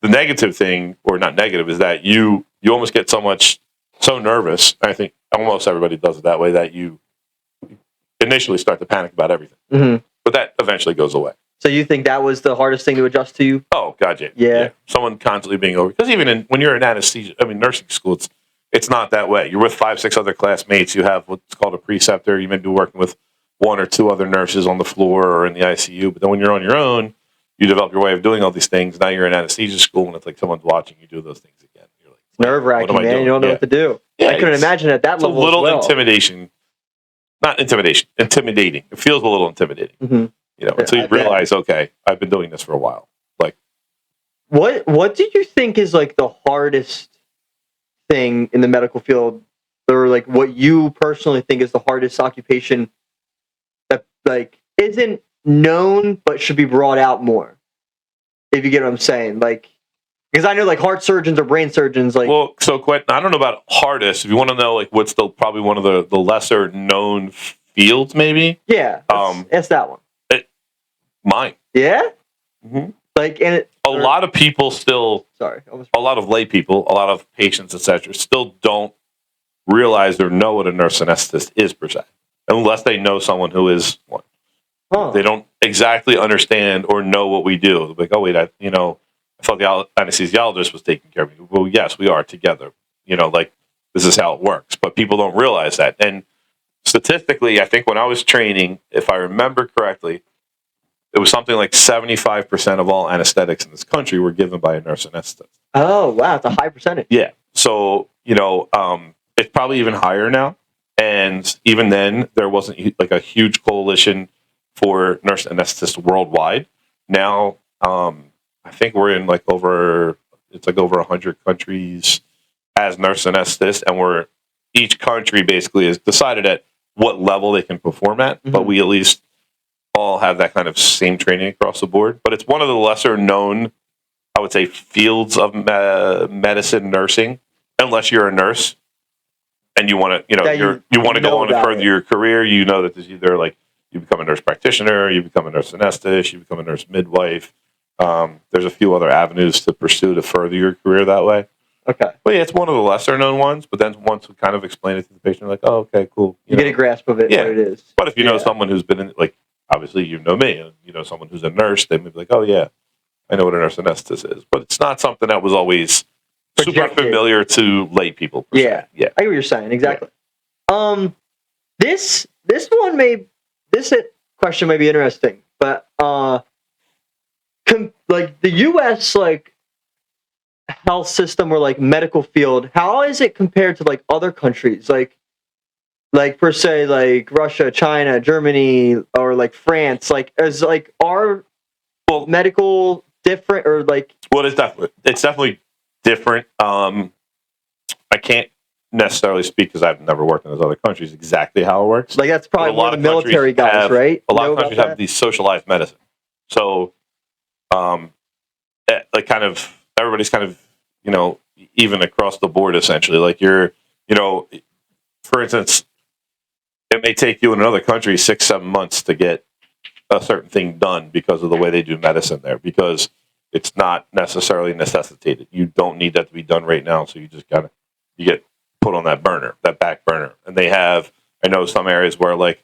the negative thing, or not negative, is that you almost get so nervous. I think almost everybody does it that way, that you initially start to panic about everything. But that eventually goes away. So you think that was the hardest thing to adjust to you? Oh, God, yeah. Someone constantly being over. Because even when you're in anesthesia, nursing school, it's not that way. You're with 5-6 other classmates. You have what's called a preceptor. You may be working with 1 or 2 other nurses on the floor or in the ICU. But then when you're on your own, you develop your way of doing all these things. Now you're in anesthesia school, and it's like someone's watching you do those things again. You're like, nerve-wracking, man. You don't know what to do. Yeah, I couldn't imagine at that level. It's a little intimidation. Not intimidation. Intimidating. It feels a little intimidating. You know, until you realize, okay, I've been doing this for a while. Like, what do you think is like the hardest thing in the medical field, or like what you personally think is the hardest occupation that like isn't known but should be brought out more? If you get what I'm saying, like, because I know like heart surgeons or brain surgeons, like. Well, so Quentin, I don't know about hardest. If you want to know, like, what's probably one of the lesser known fields, maybe. Yeah. That's that one. Mine. Yeah? Like, and a lot of people still, a lot of lay people, a lot of patients, etc., still don't realize or know what a nurse anesthetist is per se, unless they know someone who is one. They don't exactly understand or know what we do. Like, oh wait, I thought the anesthesiologist was taking care of me. Well, yes, we are together. You know, like this is how it works, but people don't realize that. And statistically, I think when I was training, if I remember correctly, it was something like 75% of all anesthetics in this country were given by a nurse anesthetist. Oh, wow. It's a high percentage. Yeah. So, it's probably even higher now. And even then, there wasn't like a huge coalition for nurse anesthetists worldwide. Now, I think we're in like over 100 countries as nurse anesthetists. And each country basically has decided at what level they can perform at. But we at least all have that kind of same training across the board, but it's one of the lesser known, I would say, fields of medicine, nursing, unless you're a nurse and you want to, you want to go on and further your career. You know that there's either like you become a nurse practitioner, you become a nurse anesthetist, you become a nurse midwife. There's a few other avenues to pursue to further your career that way. Okay. But yeah, it's one of the lesser known ones, but then once we kind of explain it to the patient, you're like, oh, okay, cool. You get a grasp of it, what it is. But if you know someone who's been in, like, obviously, you know me, and you know someone who's a nurse, they may be like, oh, yeah, I know what a nurse anesthetist is. But it's not something that was always super familiar to lay people. Yeah. I get what you're saying. Exactly. Yeah. This question may be interesting, but like the U.S. like health system or like medical field, how is it compared to like other countries? Like per se, like Russia, China, Germany, or like France, like is like our medical different or like? Well, it's definitely different. I can't necessarily speak because I've never worked in those other countries exactly how it works. Like that's probably a lot of military guys, right? A lot of countries have these socialized medicine, so like kind of everybody's kind of even across the board essentially. Like you're for instance. It may take you in another country 6-7 months to get a certain thing done because of the way they do medicine there, because it's not necessarily necessitated. You don't need that to be done right now, so you just you get put on that back burner. And I know some areas where like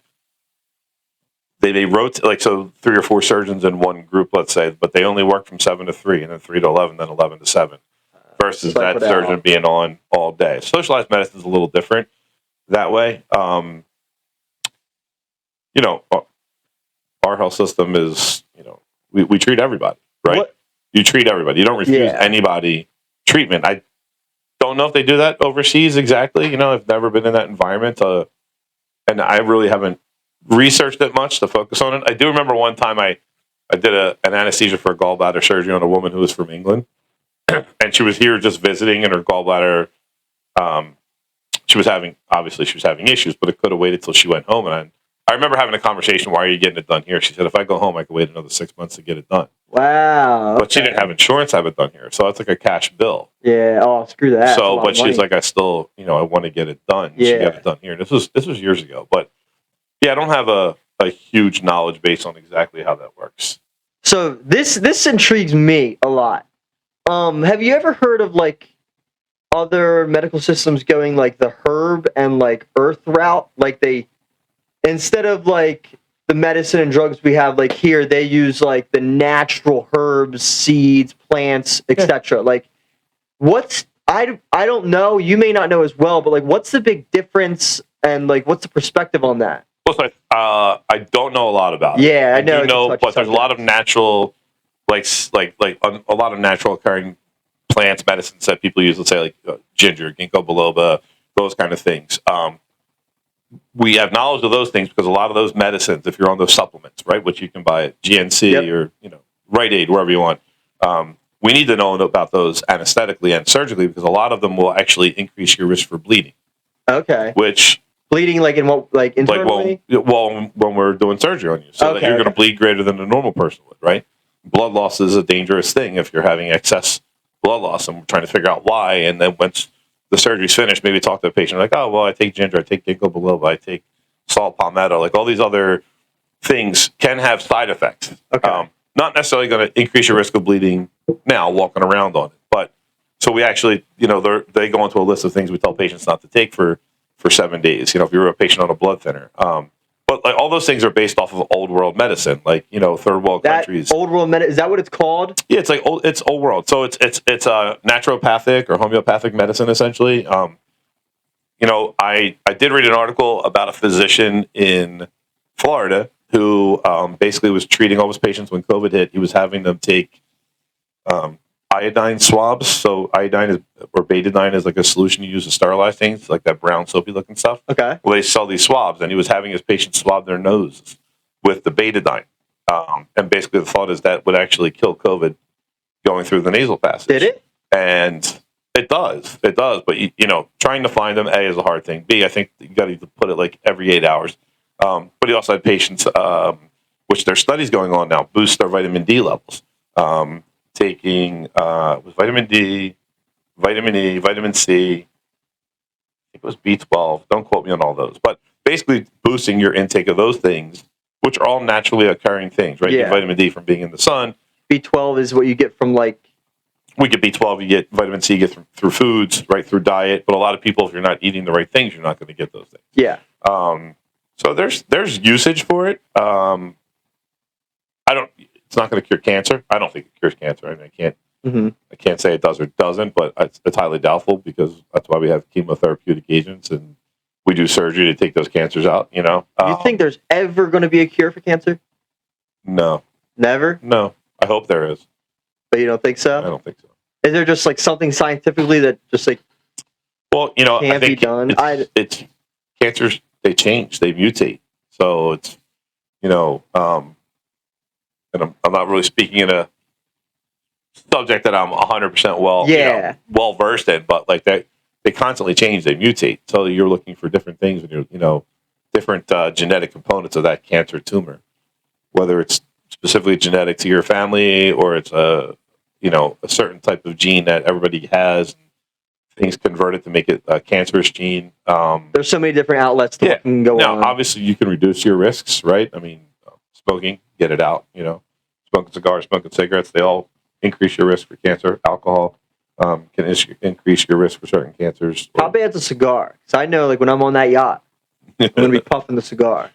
they rotate, like so 3 or 4 surgeons in one group, let's say, but they only work from 7 to 3, and then 3 to 11, then 11 to 7, versus that surgeon being on all day. Socialized medicine is a little different that way. our health system is, we treat everybody, right? What? You treat everybody. You don't refuse anybody treatment. I don't know if they do that overseas exactly. I've never been in that environment, and I really haven't researched it much to focus on it. I do remember one time I did an anesthesia for a gallbladder surgery on a woman who was from England, and she was here just visiting, and her gallbladder, she was having issues, but it could have waited till she went home. And I remember having a conversation, why are you getting it done here? She said, if I go home, I could wait another 6 months to get it done. Wow. But she didn't have insurance to have it done here. So it's like a cash bill. Yeah. Oh, screw that. So, but she's like, I still, I want to get it done. Yeah. She got it done here. This was years ago. But yeah, I don't have a huge knowledge base on exactly how that works. So this intrigues me a lot. Have you ever heard of like other medical systems going like the herb and like earth route? Like they, instead of like the medicine and drugs we have like here, they use like the natural herbs, seeds, plants, etc. Like I don't know, you may not know as well, but like what's the big difference and like what's the perspective on that? Well, I don't know a lot about it. Yeah, I know. Do know, but there's a lot of natural, like a lot of natural occurring plants, medicines that people use. Let's say like ginger, ginkgo biloba, those kind of things. We have knowledge of those things because a lot of those medicines, if you're on those supplements, right, which you can buy at GNC or Rite Aid, wherever you want, we need to know about those anesthetically and surgically because a lot of them will actually increase your risk for bleeding. Okay. Which bleeding like in what, like internally? Well, when we're doing surgery on you, so that you're going to bleed greater than a normal person would, right? Blood loss is a dangerous thing if you're having excess blood loss, and we're trying to figure out why. And then once the surgery's finished, maybe talk to the patient like, oh, well, I take ginger, I take ginkgo biloba, I take salt palmetto, like all these other things can have side effects. Okay. Not necessarily going to increase your risk of bleeding now walking around on it, but so we actually, they go into a list of things we tell patients not to take for 7 days. If you're a patient on a blood thinner. But like all those things are based off of old world medicine, like third world countries. Old world medicine, is that what it's called? Yeah, it's old world. So it's naturopathic or homeopathic medicine essentially. I did read an article about a physician in Florida who basically was treating all his patients when COVID hit. He was having them take iodine swabs. So iodine or betadine is like a solution you use to sterilize things, like that brown soapy looking stuff. Okay. Well, they sell these swabs, and he was having his patients swab their noses with the betadine. And basically the thought is that would actually kill COVID going through the nasal passage. Did it? And it does. But trying to find them, A, is a hard thing. B, I think you got to put it like every 8 hours. But he also had patients, which there's studies going on now, boost their vitamin D levels. Taking vitamin D, vitamin E, vitamin C. I think it was B12. Don't quote me on all those, but basically boosting your intake of those things, which are all naturally occurring things, right? Yeah. You get vitamin D from being in the sun. B12 is what you get from like. We get B12. You get vitamin C. You get through foods, right? Through diet. But a lot of people, if you're not eating the right things, you're not going to get those things. Yeah. So there's usage for it. It's not going to cure cancer. I don't think it cures cancer. I mean, I can't say it does or doesn't, but it's highly doubtful because that's why we have chemotherapeutic agents and we do surgery to take those cancers out. You think there's ever going to be a cure for cancer? No. Never? No. I hope there is. But you don't think so? I don't think so. Is there just like something scientifically that just like can't be done? It's cancers. They change. They mutate. So it's and I'm not really speaking in a subject that I'm 100% well versed in, but like they constantly change, they mutate. So you're looking for different things, and you're different genetic components of that cancer tumor, whether it's specifically genetic to your family or it's a certain type of gene that everybody has. Things converted to make it a cancerous gene. There's so many different outlets that can go on. Now, obviously, you can reduce your risks, right? I mean, smoking, get it out. Smoking cigars, smoking cigarettes, they all increase your risk for cancer. Alcohol can increase your risk for certain cancers. How bad's a cigar? Because I know, like, when I'm on that yacht, I'm going to be puffing the cigar.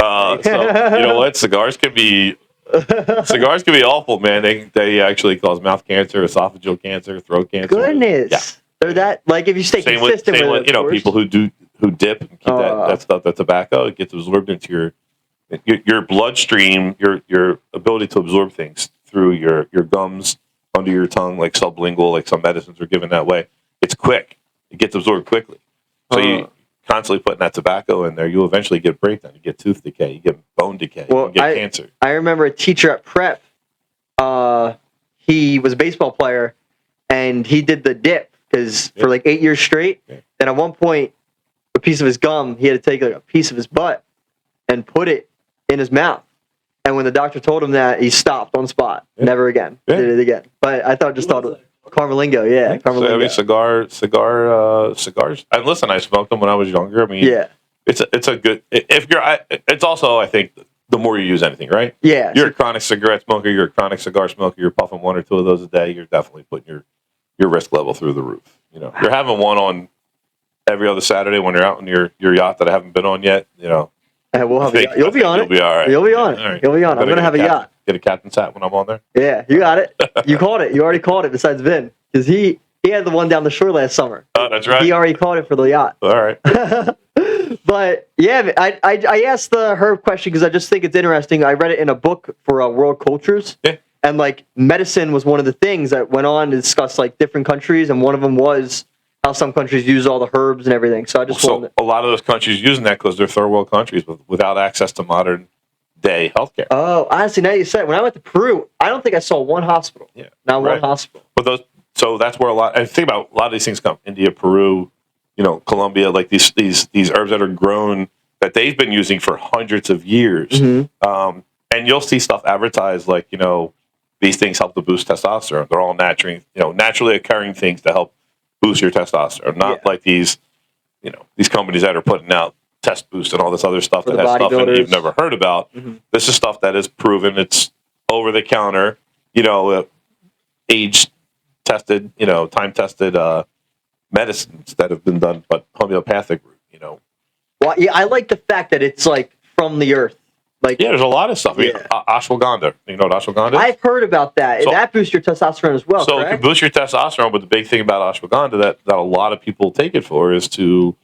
So, you know what? Cigars can be awful, man. They actually cause mouth cancer, esophageal cancer, throat cancer. Goodness. Yeah. They're that, like, if you stay consistent with it, people who dip and keep that stuff, that tobacco, it gets absorbed into Your bloodstream, your ability to absorb things through your gums, under your tongue, like sublingual, like some medicines are given that way. It's quick. It gets absorbed quickly. So you constantly putting that tobacco in there, you eventually get breakdown. You get tooth decay. You get bone decay. Well, you get cancer. I remember a teacher at prep. He was a baseball player, and he did the dip because for like 8 years straight. Yeah. And at one point, a piece of his gum, he had to take like a piece of his butt and put it in his mouth. And when the doctor told him that, he stopped on the spot. Yeah. Never again. Yeah. Did it again. But I thought Carmelingo, yeah. Carmelingo. So, I mean, cigars. And listen, I smoked them when I was younger. I mean, yeah. It's a good. If you're, it's also, I think, the more you use anything, right? Yeah. You're a chronic cigarette smoker. You're a chronic cigar smoker. You're puffing 1 or 2 of those a day. You're definitely putting your risk level through the roof. You know, you're having one on every other Saturday when you're out on your yacht that I haven't been on yet. You know. We'll have you'll be on it. You'll be all right. You'll be on it. Right. You'll be on it. I'm going to have a yacht. Get a captain's hat when I'm on there? Yeah, you got it. You called it. You already called it besides Vin. Because he had the one down the shore last summer. Oh, that's right. He already called it for the yacht. All right. But, yeah, I asked the herb question because I just think it's interesting. I read it in a book for World Cultures. Yeah. And, like, medicine was one of the things that went on to discuss, like, different countries. And one of them was how some countries use all the herbs and everything. So I just wanted a lot of those countries using that because they're third world countries without access to modern day healthcare. Oh, honestly, now you said it. When I went to Peru, I don't think I saw one hospital. Yeah, not one hospital. But so that's where I think about a lot of these things come. India, Peru, Colombia, like these herbs that are grown that they've been using for hundreds of years. Mm-hmm. And you'll see stuff advertised like these things help to boost testosterone. They're all naturally occurring things to help boost your testosterone, not like these companies that are putting out test boost and all this other stuff that has stuff in it you've never heard about. Mm-hmm. This is stuff that is proven. It's over the counter, age tested, time tested medicines that have been done, but homeopathic route. Well, yeah, I like the fact that it's like from the earth. Like, yeah, there's a lot of stuff. Yeah. Ashwagandha. You know what ashwagandha is? I've heard about that. So, that boosts your testosterone as well, So correct? It can boost your testosterone, but the big thing about ashwagandha that a lot of people take it for is to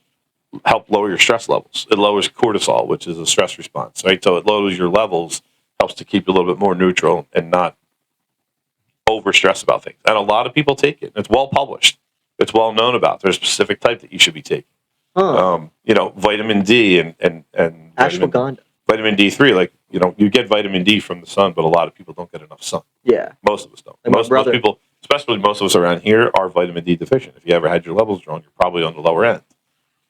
help lower your stress levels. It lowers cortisol, which is a stress response, right? So it lowers your levels, helps to keep you a little bit more neutral and not over-stressed about things. And a lot of people take it. It's well published. It's well known about. There's a specific type that you should be taking. Huh. Vitamin D and ashwagandha. Vitamin D3, like, you get vitamin D from the sun, but a lot of people don't get enough sun. Yeah. Most of us don't. Like most people, especially most of us around here, are vitamin D deficient. If you ever had your levels drawn, you're probably on the lower end.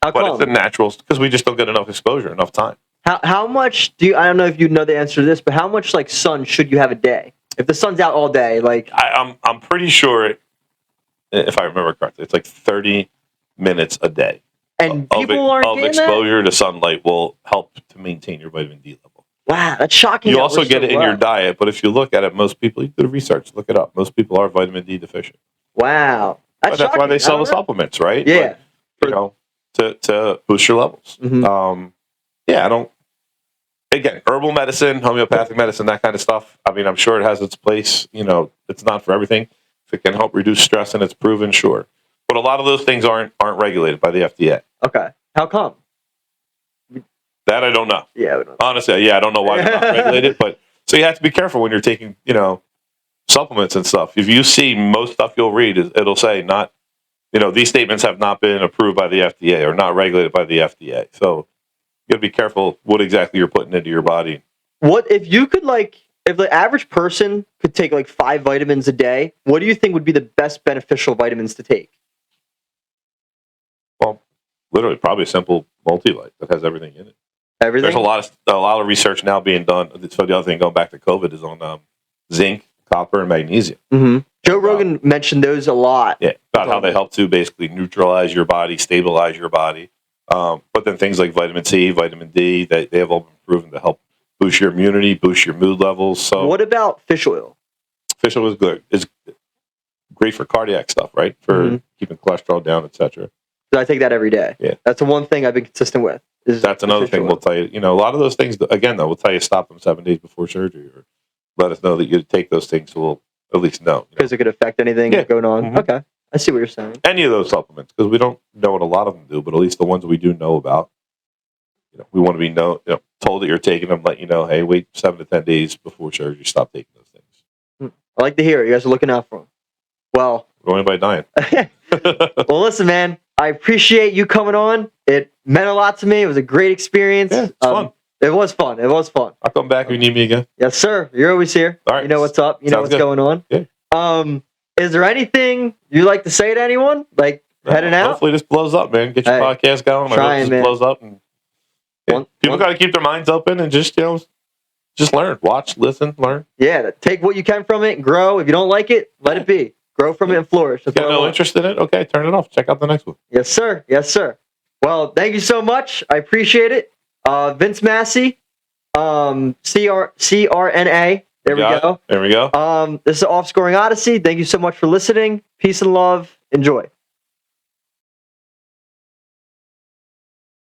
How but come? It's a natural, because we just don't get enough exposure, enough time. How much I don't know if you know the answer to this, but how much, like, sun should you have a day? If the sun's out all day, like... I'm pretty sure, if I remember correctly, it's like 30 minutes a day. And people aren't getting exposure to sunlight will help to maintain your vitamin D level. Wow, that's shocking. You also get it in your diet, but if you look at it, most people, you do the research, look it up. Most people are vitamin D deficient. Wow, that's why they sell the supplements, right? Yeah, but, to boost your levels. Mm-hmm. I don't. Again, herbal medicine, homeopathic medicine, that kind of stuff. I mean, I'm sure it has its place. It's not for everything. If it can help reduce stress and it's proven, sure. But a lot of those things aren't regulated by the FDA. Okay. How come? That I don't know. Yeah, we don't know. Honestly, I don't know why they're not regulated. But so you have to be careful when you're taking, supplements and stuff. If you see most stuff you'll read, it'll say not, these statements have not been approved by the FDA or not regulated by the FDA. So you got to be careful what exactly you're putting into your body. What if you could if the average person could take 5 vitamins a day? What do you think would be the best beneficial vitamins to take? Well, literally, probably a simple multivite that has everything in it. Everything. There's a lot of research now being done. So the other thing, going back to COVID, is on zinc, copper, and magnesium. Mm-hmm. Joe Rogan mentioned those a lot. Yeah, about how they help to basically neutralize your body, stabilize your body. But then things like vitamin C, vitamin D, they have all been proven to help boost your immunity, boost your mood levels. So, what about fish oil? Fish oil is good. It's great for cardiac stuff, right? For keeping cholesterol down, etc. I take that every day. Yeah, that's the one thing I've been consistent with. That's another thing we'll tell you. A lot of those things, again, though, we'll tell you stop them 7 days before surgery, or let us know that you take those things, so we'll at least know. Because it could affect anything going on. Mm-hmm. Okay, I see what you're saying. Any of those supplements, because we don't know what a lot of them do, but at least the ones we do know about, we want to be told that you're taking them. Let you know, hey, wait 7 to 10 days before surgery. Stop taking those things. I like to hear it. You guys are looking out for them. Well, Going by dying. well, listen, man. I appreciate you coming on. It meant a lot to me. It was a great experience. Yeah, it's fun. It was fun. It was fun. I'll come back if you need me again. Yes, sir. You're always here. All right. You know what's up. You know what's going on. Yeah. Is there anything you'd like to say to anyone? Like heading out? Hopefully this blows up, man. Get your podcast going. I hope this blows up. And people got to keep their minds open and just learn, watch, listen, learn. Yeah, take what you can from it and grow. If you don't like it, let it be. Grow from it and flourish. Got no interest in it? Okay, turn it off. Check out the next one. Yes, sir. Yes, sir. Well, thank you so much. I appreciate it. Vince Masci, CRNA. There we go. There we go. This is Offscouring Odyssey. Thank you so much for listening. Peace and love. Enjoy.